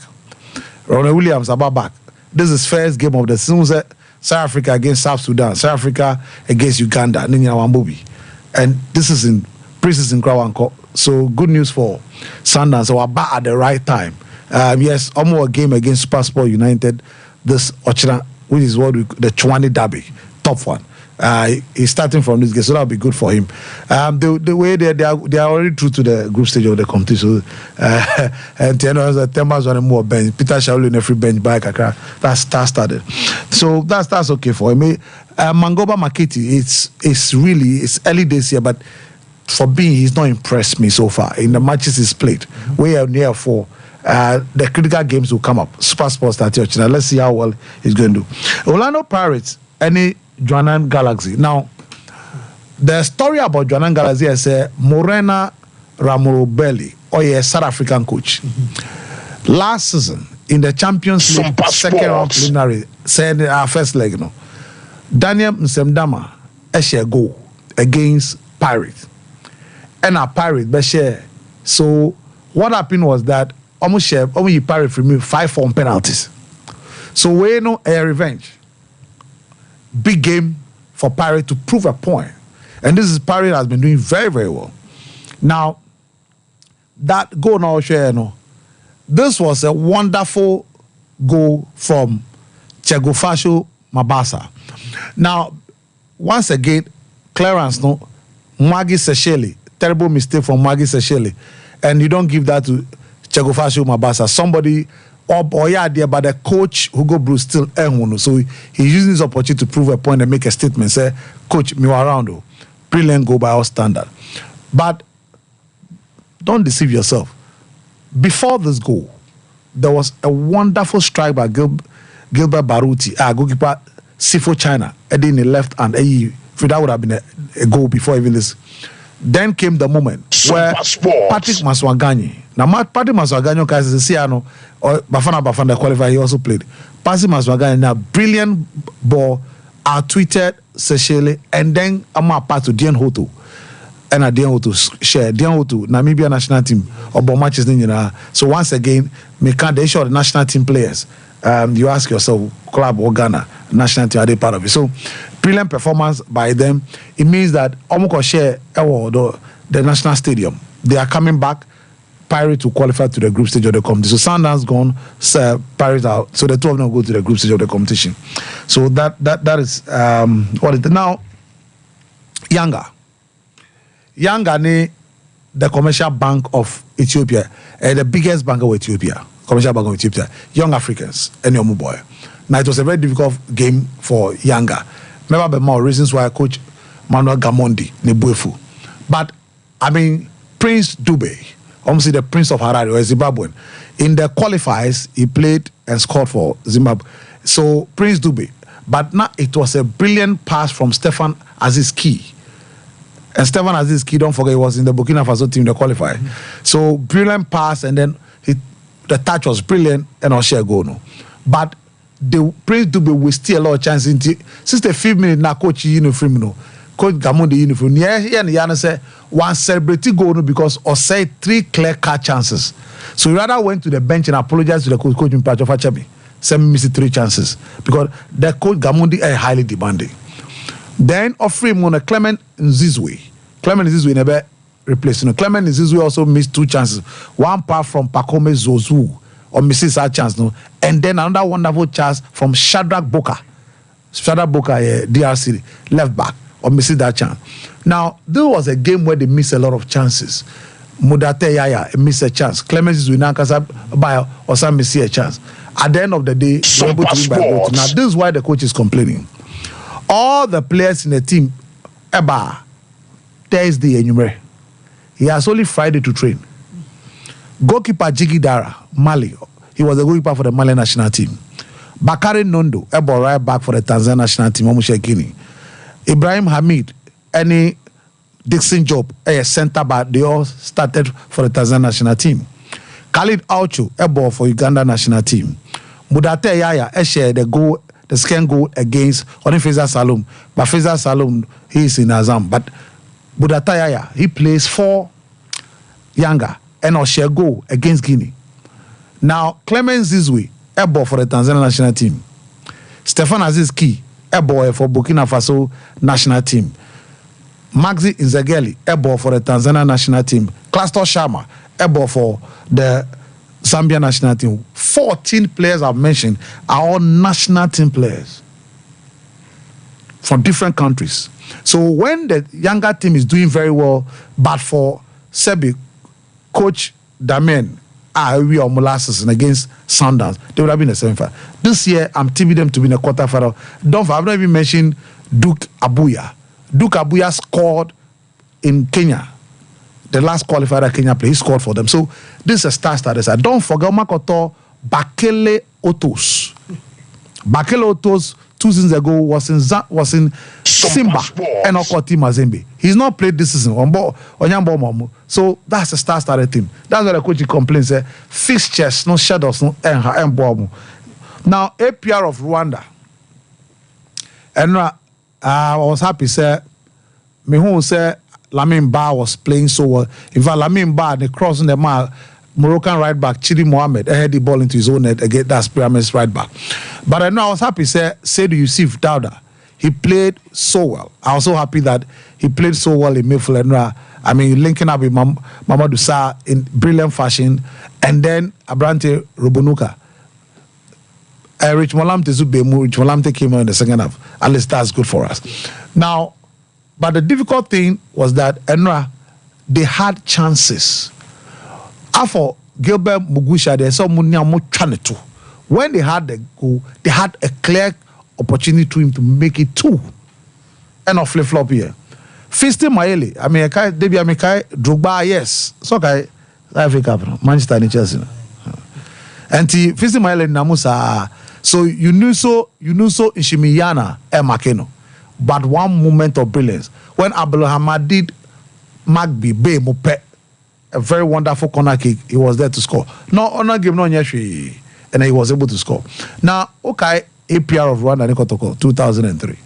Ronald Williams is about back. This is first game of the season. South Africa against South Sudan, South Africa against Uganda, Ninya Wambobi. And this is in pre-season Krawanko. So good news for Sundowns. So we're back at the right time. Yes, almost a game against Super Sport United this Ochina, which is what the Chwani Derby, top one. He's starting from this game, so that'll be good for him. The way they are already through to the group stage of the competition. And Temas on a more bench. Peter Shaulu in a free bench by Kakra. That started. So that's okay for him. Mangoba Makiti, it's early days here, but for being, he's not impressed me so far in the matches he's played. We are near 4. The critical games will come up. Super Sports started. Let's see how well he's going to do. Orlando Pirates, any Joannan Galaxy. Now, the story about Joannan Galaxy is Morena Ramorobelli, or a South African coach. Last season, in the Champions League second round preliminary, said our first leg, Daniel Msemdama share goal against Pirates. And our Pirates share. So what happened was that almost Pirates from me 5-4 penalties. So we know a revenge. Big game for Pirates to prove a point. And this is Pirates has been doing very, very well. Now, that goal now share, this was a wonderful goal from Chegofasho Mabasa. Now, once again, clearance, Maggie Sechele, terrible mistake from Maggie Sechele. And you don't give that to Chegofasho Mabasa. Somebody there, but the coach Hugo Bruce still so he's using this opportunity to prove a point and make a statement. Say, coach, me around, brilliant goal by our standard. But don't deceive yourself. Before this goal, there was a wonderful strike by Gilbert Baruti, goalkeeper Sifo China, in the left hand. That would have been a goal before even this. Then came the moment where Patrick Maswanganyi. Now, Patrick Maswanganyi, or Bafana qualifier, he also played. Patrick Maswanganyi, now brilliant ball, tweeted Sechele, and then I'm a part to Dian Hoto. And I Dian Hoto share Dian Hoto, Namibia national team, or matches. So once again, they show the national team players. You ask yourself, club or Ghana, national team, are they part of it? So, brilliant performance by them. It means that Omoko share the national stadium. They are coming back. Pirates to qualify to the group stage of the competition. So Sundowns gone, Pirates out. So the two of them go to the group stage of the competition. So that is what it is. Now, Yanga, the commercial bank of Ethiopia, the biggest bank of Ethiopia, commercial bank of Ethiopia, young Africans, and your boy. Now it was a very difficult game for Yanga. Remember the more reasons why Coach Manuel Gamondi Nebuefu. But I mean, Prince Dube, obviously the Prince of Harare or Zimbabwean, in the qualifiers he played and scored for Zimbabwe. So Prince Dube, but now it was a brilliant pass from Stefan Aziz Ki. And Stefan Aziz Ki, don't forget, he was in the Burkina Faso team, the qualifier. So brilliant pass, and then the touch was brilliant, and Osher go no. But the Prince Dube will still a lot of chances. Since the 5 minutes now, coach uniform, Coach Gamondi uniform. Yeah, say one celebrity goal because or say 3 clear-cut chances. So he rather went to the bench and apologized to the coach in Pacho Fachabi. Send me 3 chances because the coach Gamondi is highly demanding. Then offering on a Clement Nzizwe. Clement Nzizwe never replaced. Clement Nzizwe also missed 2 chances. One pass from Pacome Zozu or misses that chance, and then another wonderful chance from Shadrach Boka. Shadrach Boka, DRC left back, or misses that chance. Now, this was a game where they missed a lot of chances. Mudate Yaya missed a chance. Clement Nzizwe Nankasa or some miss a chance. At the end of the day, they were able to win by goal. Now, this is why the coach is complaining. All the players in the team, Thursday and he has only Friday to train. Goalkeeper Jiggy Dara, Mali, he was the goalkeeper for the Mali national team. Bakari Nondo, right back for the Tanzania national team, Omushekini. Ibrahim Hamid, any Dixon Job, a centre back, they all started for the Tanzania national team. Khalid Aucho, for Uganda national team. Mudate Yaya, share the second goal against Faisal Salum. But Faisal Salum, he is in Azam. But Mudate Yaya, he plays for Yanga and Osher goal against Guinea. Now, Clement Zizwe, for the Tanzania national team. Stefan Aziz Ki, a boy for Burkina Faso national team. Maxi Nzegeli, a boy for the Tanzania national team. Clastor Sharma, a boy for the Zambia national team. 14 players I've mentioned are all national team players from different countries. So when the younger team is doing very well, but for Sebi, Coach Damien, we are molasses and against Sundowns, they would have been a semi-final. This year, I'm tipping them to be in a quarter-final. I've not even mentioned Duke Abuya. Duke Abuya scored in Kenya. The last qualifier that Kenya played, he scored for them. So this is a star-starter side. Don't forget Makoto Bakele Otos. Bakele Otos 2 seasons ago was in Simba and Okoti Mazembe. He's not played this season so that's a star-starter team. That's why the coach complains. Fixtures, no shadows, no now APR of Rwanda. And I was happy. Me who say Lamin Ba was playing so well. In fact, Lamin Ba they crossing the mile. Moroccan right back Chidi Mohamed head the ball into his own net again. That's Pyramid's right back. But I know I was happy. Said Yusuf Dauda, he played so well. I was so happy that he played so well in midfield. I mean, linking up with Mamadou Sarr in brilliant fashion, and then Abrante Robonuka. Rich Molamte Zubemu, Rich Molamte came on in the second half. At least that's good for us. Now, but the difficult thing was that they had chances. After Gilbert Mugusha, they saw Munya. When they had the goal, they had a clear opportunity to him to make it 2. And off flip flop here. Fisty Maele, Debbie Amekai, Drogba, yes. So I Africa, Manchester and Chelsea. And Fisty Maele Namusa. So you knew so Ishimiyana and Makeno. But one moment of brilliance. When Abdulhamid did Magbi Bay Mope. A very wonderful corner kick. He was there to score. No, honor game, no nyeshi, and he was able to score. Now, okay, APR of Rwanda Nikotoko, 2003.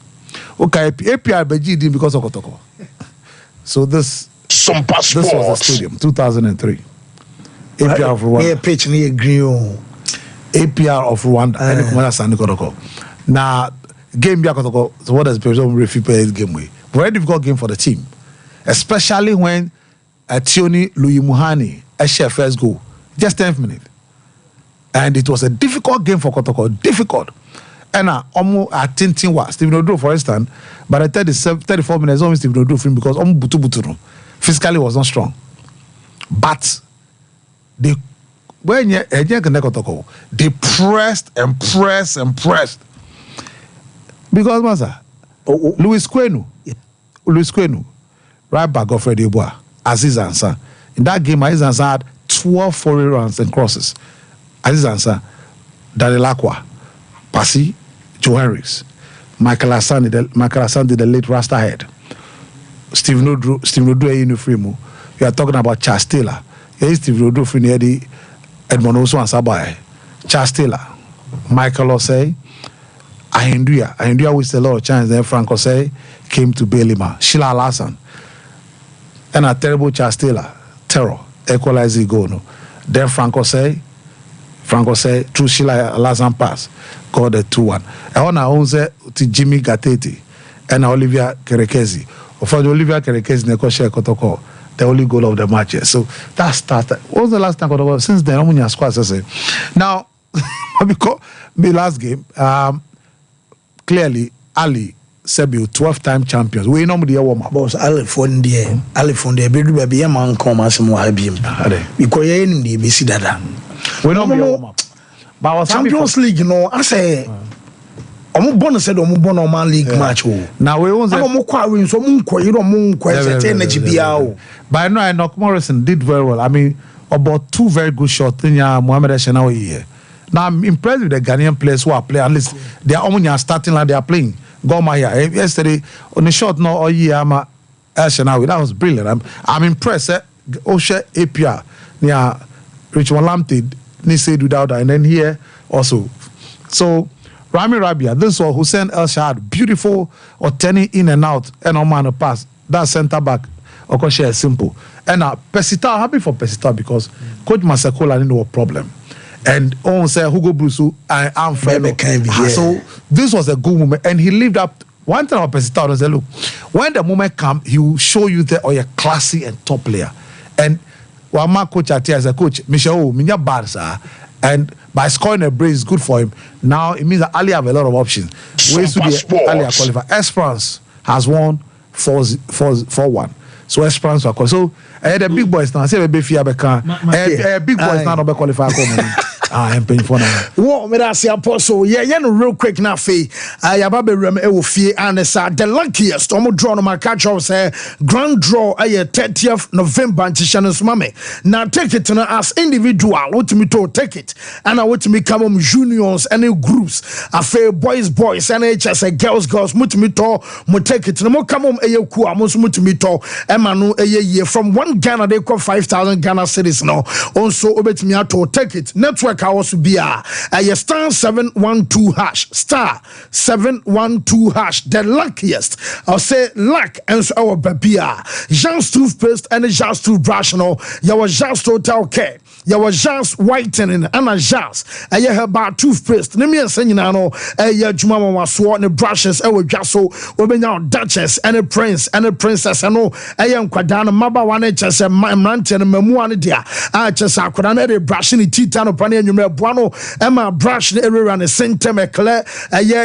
Okay, APR Beji did because of Kotoko. So this was the stadium, 2003. APR of Rwanda. Pitch near Green. APR of Rwanda. Now, game Biakotoko. So what does Perizon refer game way? Very difficult game for the team, especially when. Tioni Louis Muhani, a share first goal, just 10 minutes. And it was a difficult game for Kotoko, difficult. And Omo at Tintinwa, Stephen Odro, for instance, but at 34 minutes, only Stephen Odro for him because Omo Butu physically was not strong. But they pressed and pressed and pressed. Because, Masa, Louis Kwenu, right back of Freddie Bois. Aziz Ansah. In that game, Aziz Ansah had 12 foreign runs and crosses. Aziz Ansah, Daniel Akwa, Pasi, Joe Henricks, Michael Hassan did the late Rasta head. Stephen Odu Uniform. You are talking about Charles Taylor. Here Stephen Odu Finedi, Edmond Oso and Sabai. Charles Taylor, Michael Osei, Ahinduya with a lot of chance. Then Frank Osei came to Belima. Sheila Alassane. And a terrible Charles Taylor, terror, equalize goal. No. Then Franco say, through Sheila Alassane pass, got the 2-1. And on our own say to Jimmy Gatete and Olivia Kerekezi. For Olivia Kerekezi, Nekoshe Kotoko, the only goal of the match. So that started. What was the last time Kotoko? Since then, Omunya squad say. Now, because my last game, clearly Ali. Sebi 12-time champions. We know the warm up. Boss Alifon there. Baby, a man come as more him. Because you ain't the BC dada. We know the warm up. But Champions League, I say. Omo bonus said omo bono man league match. Now we won't say. Omo kwa win so munko energy biao. But I know Enoch Morrison did very well. I mean, about 2 very good shots. Mohamed Eshenawi here. Now I'm impressed with the Ghanaian players who are playing. At least they are almost starting like they are playing. Goma here yesterday on the shot no all year that was brilliant. I'm impressed. Osha APR near Rich Molamte ni said without that, and then here also. So Rami Rabia, this was Hussein El Shahad, beautiful or turning in and out and on man a pass. That centre back Okosha is simple. And Pesita, happy for Pesita because Coach Masakola didn't know a problem. And on say Hugo Bruce I'm friend. So this was a good moment, and he lived up. One thing about President was say, look, when the moment comes, he will show you that you're classy and top player. And while my coach at as a coach, Michel, Minya Barca, and by scoring a brace is good for him. Now it means that Ali have a lot of options. Ways to be Ali qualified. Esperance has won 4-1. So Esperance are qualified. So the big boys now say the big big boys now don't qualify. I'm paying for now. What me that say apostle? Yeah, no real quick na fe. Yababe rem e wo fie and the luckiest. Omo draw no my catch up say grand draw 30th November ntisha no mame. Now take it na as individual. What me to take it. And I want me come juniors and groups. Afe boys and HS girls mut me to mo take it. No mo come ku amos mut me to emanu year from 1 Ghana they call 5,000 Ghana cedis now. Also obet me to take it. Network also be a star 712 hash star 712 hash the luckiest. I'll say luck and so our baby Jean's toothpaste and Jean's toothbrush no your Jean's total care your Jean's whitening and a Jean's about toothpaste let me say you know juma was sworn the brushes just so obenya duchess and a prince and a princess and no kwadana maba one just a mountain memu an dia just akwadana de brushing the teeth and upon Buano, Emma brush everywhere and the center clear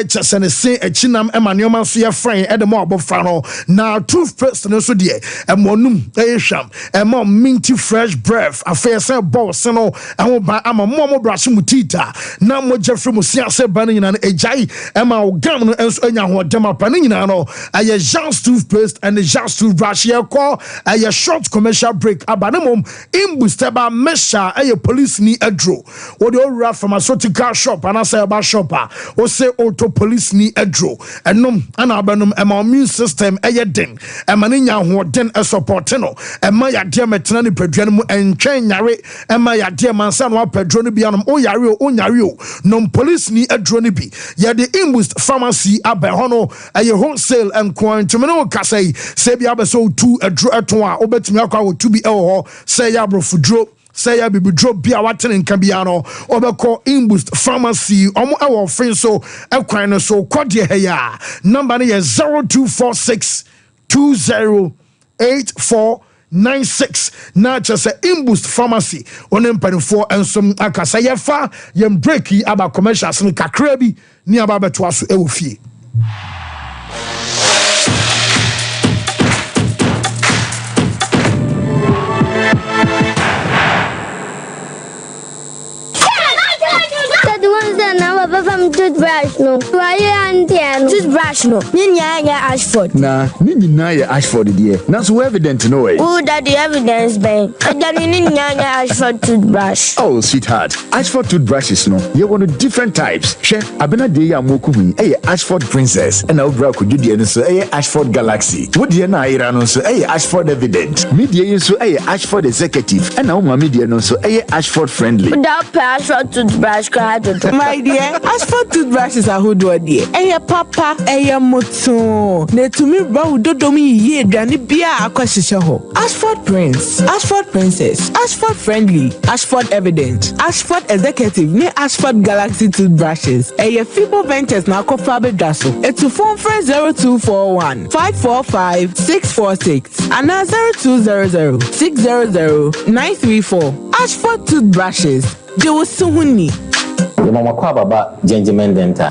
just and say a chinam Emma Newman see a friend at the mob of Fano. Now toothpaste and also dear and monum sham and more minty fresh breath a fair say boss no and will buy a momo brushing mutita now more Jeffrey Musia say banning and a jay Emma Gammon and so what dema panino a Jean's toothpaste and the Jean's toothbrush here call a short commercial break abanimum in Busteba Mesha a police ni a draw. What the old pharmaceutical shop and I say about shopper or say auto police ni a draw and no and abanum and my immune system a den and maninya who den a supporteno and my dear metani pedranum and chain yare and my dear man son wa pedroni bianum o yario non police ni a droni bi ya the imbust pharmacy abehono a wholesale and quantumino kasei sebi abeso 2 a draw at one obetimi akwa to be say ya bro fudro say ya be drop bia waten nkabiano obeko imbust pharmacy omo our friend so ekwan no so kodie heya number is 0246 208496 na just say imbust pharmacy onem panfo ensom akasa yefa yem breaki aba commercials no kakra bi ni aba beto aso e wo fie. From toothbrush no. Why you toothbrush no? Ninya Ashford. Nah, Ninya Ashford dear. Now so evident no way. Who that the evidence ben? Ninya Ashford toothbrush. Oh sweetheart, Ashford toothbrushes no. You want different types. She abena de ya moku bi. Ashford Princess. And now bra could you so Ashford Galaxy. What dear na ira no so Ashford Evident. Media so Ashford Executive. And now media no so Ashford Friendly. That Ashford toothbrush my dear. Ashford toothbrushes are who do dear. Papa, moto. Ne to me bow dodomi ye dani bia akwashisha ho. Ashford Prince, Ashford Princess, Ashford Friendly, Ashford Evident, Ashford Executive, ne Ashford Galaxy toothbrushes. Fibo Ventures na kofabe daso. To phone friend 0241 545 646 and 0200 600 934. Ashford toothbrushes. Joe Suhuni. The mama baba gentleman dental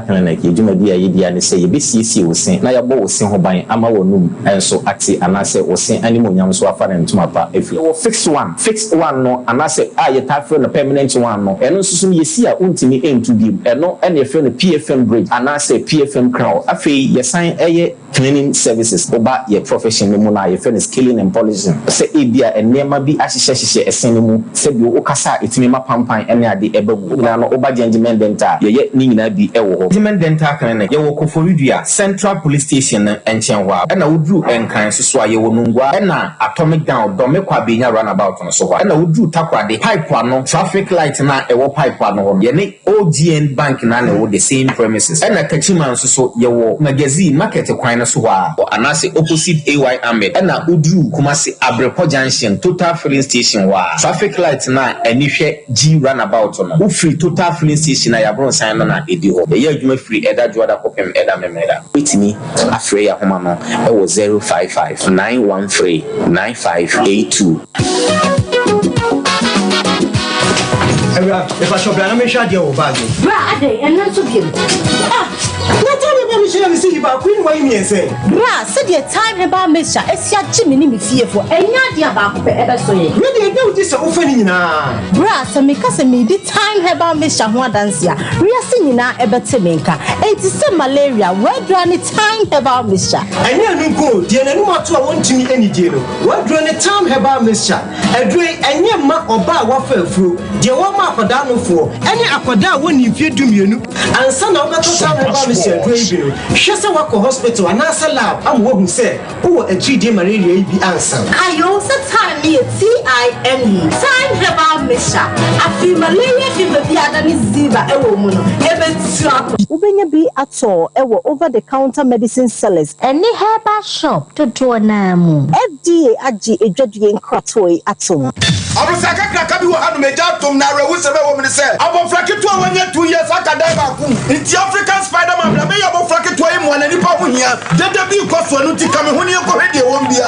clinic yedwumadi a yedi ane say yebesiesie wo sen na yabo wo sen ho ban ama wonum enso ati anase wo sen animonyam so afa na ntuma pa efi wo fixed one no anase a yetafre no permanent one no eno susu no yesi a untimi entu bi eno ene efe no PFM bridge anase PFM crown afi yesan eye cleaning services oba ye profession no mu na ye fene scaling and polishing say ebia enema bi ahyehyehye esen no mu se bi wo kasa etimi mapampan ene ade ebabu na no oba gentleman dental ye ni nyina bi ewo ho gentleman dental clinic ye wo Koforidua Central Police Station enchen ho na wodru enkan so a ye wo nungwa na atomic down do me kwa benya runabout no so ho na wodru takwade pipe ano traffic light na ewo pipe ano ye ne OGN bank na wo the same premises na kachiman so ye wo magazine market kwan no so wa anase opposite AY Ahmed na udru Kumasi Abrepo Junction Total Filling Station wa traffic light na anihwe G runabout no wo free Total Filling Station na ya bron sign no na edi ho ye adwuma free eda joada kopem eda memeda wetimi afre ya homa no e wo 055 913 9582 if I shop down, I'm sure you're bad. And not to give. Not tell me, see about Queen Wayne say. Bra, said your time about Mr. Esia Jimmy fearful, and not the about ever so. Maybe I know this offending now. Bra, so make us a midi time about Mr. Huadansia. We are singing now about Temenka. And to say malaria, where do any time about Mr. I never go, dear, no more to want to me any deal. What do any time about Mr. I drink and your mark or bar waffle fruit. Dear one mark for down for any aquada when you fear to me, and son of that time about Mr. Gravy. Shasa Wako Hospital and answer lab. I'm what who said, oh, a 3-day malaria be answer. I also time me a TIME. Time about Mr. I feel malaria fever be than Ziva, a woman. Ubenya be at all, over the counter medicine sellers. Any herbal shop to do an FDA Aji a judging cratoy at home. I was like, I can't be one made up to narrow with a woman said. I will flack it to 1 year, 2 years. I can die. It's the African Spider-Man. I may have a flack it to him when any problem here. Then there be a cost for Nuti coming when you go ready. Won't be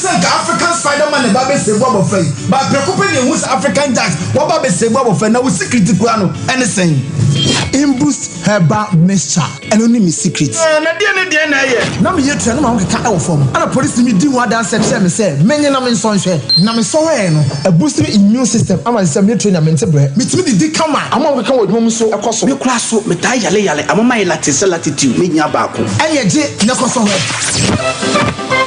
African Spider-Man and Baby say Bob of Faith, but preoccupying who's African Jacks, what Baby say Bob of Faith, now secret to anything. Imbus Herba Mixture, and only me secret. Now me yet tell me cut out from. And a police me do what dance and say, many namin sunshine, namin soreno, a boosted immune system. I'm a cemetery and mental bread. Meet me the come on. I'm going to come with home so across your class. Metaya lay, I'm my latitude, me yabaco. And yet, Nakoso.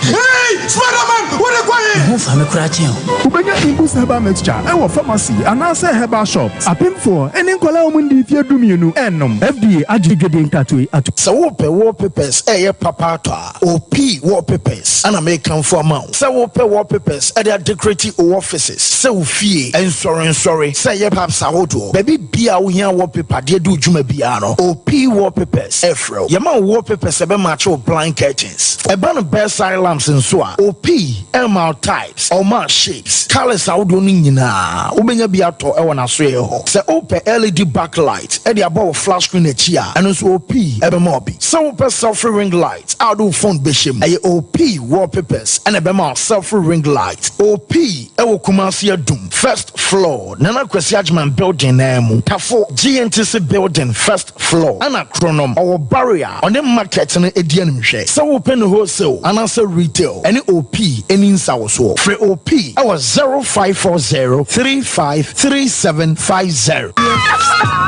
Hey, Spider-Man, what are you going? Move from a cratching. Ubenya Imbus Herba Mixture, our pharmacy, and answer Herba shops. A pin for any Colombian if you're doing you enum. FDA aggregating tattoo at so wallpapers, papa, OP wallpapers, and American for amount. So wallpapers at their decorative offices. So fee and sorry, say ye perhaps a baby be a wallpaper, dear do Juma Biano, OP wallpapers, Afro, Yama wallpapers, a macho blind curtains, a band of bedside lamps and so on. OP, MR types, or mark shapes, colors out doing Ubenya Biato, Ewana Suyo, say open LED backlight, at the above flash screen a chia, and also OP, Ebemobi. So self ring lights, out of phone bishop, a OP wallpapers, and a bema self ring light. OP, Ewo Kumasia Doom, first floor, Nana Kwesiajman building, Tafo, GNTC building, first floor, and a chronom, or barrier on the market and a DNM share. So open wholesale, and answer retail, any OP, any South free OP, our 0540 353750.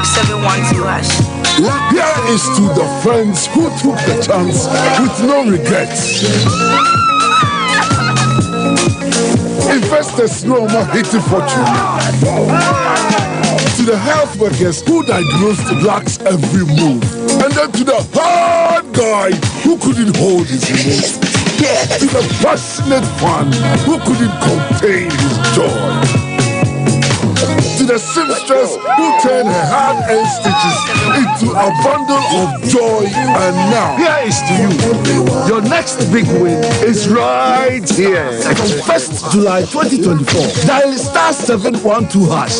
712 hash. Here is to the friends who took the chance with no regrets. Investors no more hating fortune. To the health workers who diagnosed drugs every move. And then to the hard guy who couldn't hold his emotions. To the passionate fan who couldn't contain his joy. To the seamstress who turned her hand-earned stitches into a bundle of joy. And now, here is to you. Your next big win is right here. 1st July 2024. Dial *712 hash.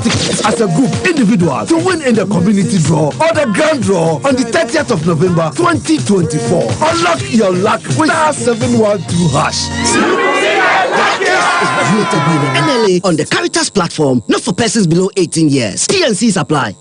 Tickets as a group, individual, to win in the community draw or the grand draw on the 30th of November 2024. Unlock your luck with *712 hash. MLA on the Caritas platform, not for persons below 18 years. TNCs apply.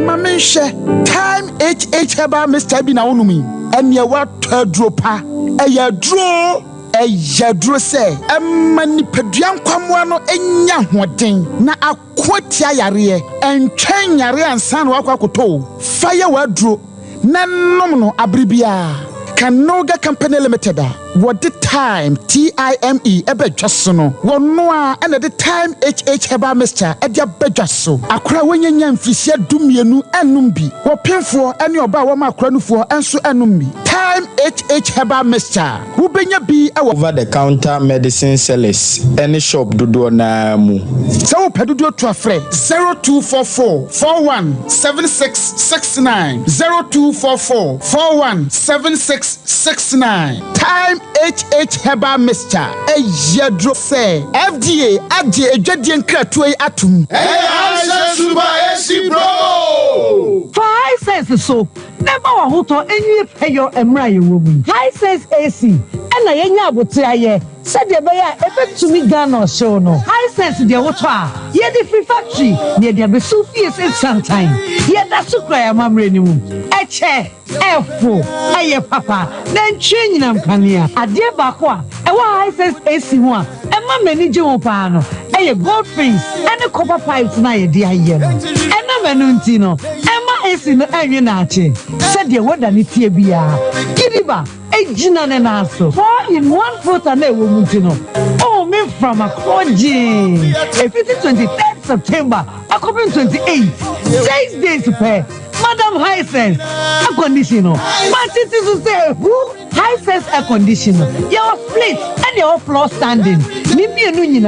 Mamisha, time HH Heba Mr. Binaunumi, and your what dropa, a ya draw, a ya draw say, a manipedian quamwano, and young wedding, na a quotia yare, and chain yare and san wakakoto, fire word draw, nan nominal abribia. Kanoga Company Limited. What the time TIME ebe dwasono. Wono and the time HH heba Mr. Edia bedwaso. Akra wenye mfisia dumienu enumbi. Wopemfo ene oba wo makra nufuo enso enumbi. Time HH heba Mr. Who benya bi over the counter medicine sellers. Any shop dodo na mu. So pedudo to a friend 0244 417669 0244 417669. Time HH Heba Mr. Ejadro say FDA adje ejadien kratue atum. Hey, Super AC Bro! For high sense so never wa hoto enyi peyo emra ye womu. High sense AC ena yenya abotiaye said the bear effect to me Ghana show no. High sense de water ye the free factory near the Besufius in sometime. Ye that sukra mamre ni mu. Eche Efo aye papa then change nam kania ade bakwa e wa high sense AC ho a e ma mani je wo pa no e gold face and copper pipes na ye de aye no e na manu nti no e ma AC no anwe na ache said the weather ni tie bia gidiba ejina ne na so 4 in 1 photo na e wo mu no oh me from a project e 23rd September akobin 28 6 days per Madam High Sense air conditioner. But it is to say who High Sense air conditioner. Your split and your floor standing. Maybe a new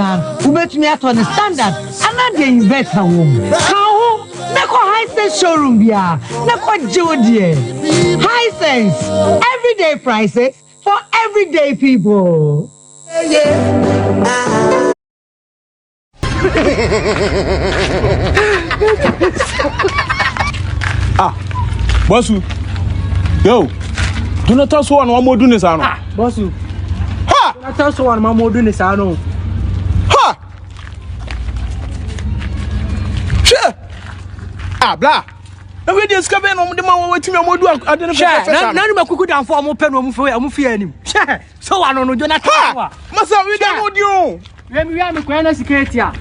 who met me at on the standard and not the inverter home. How Nako High Sense showroom bia. Nako Jodie. High Sense everyday prices for everyday people. Bossu. Yo. Do not tell someone one more doing this. Bossu. Ha! Do not tell someone one more doing this. Ha! Blah. Now we discover no the man waiting me do I don't know. Now you cook down for more pen or fear him. So I don't know Jonathan. Masa we don't know you. Let me security. I'm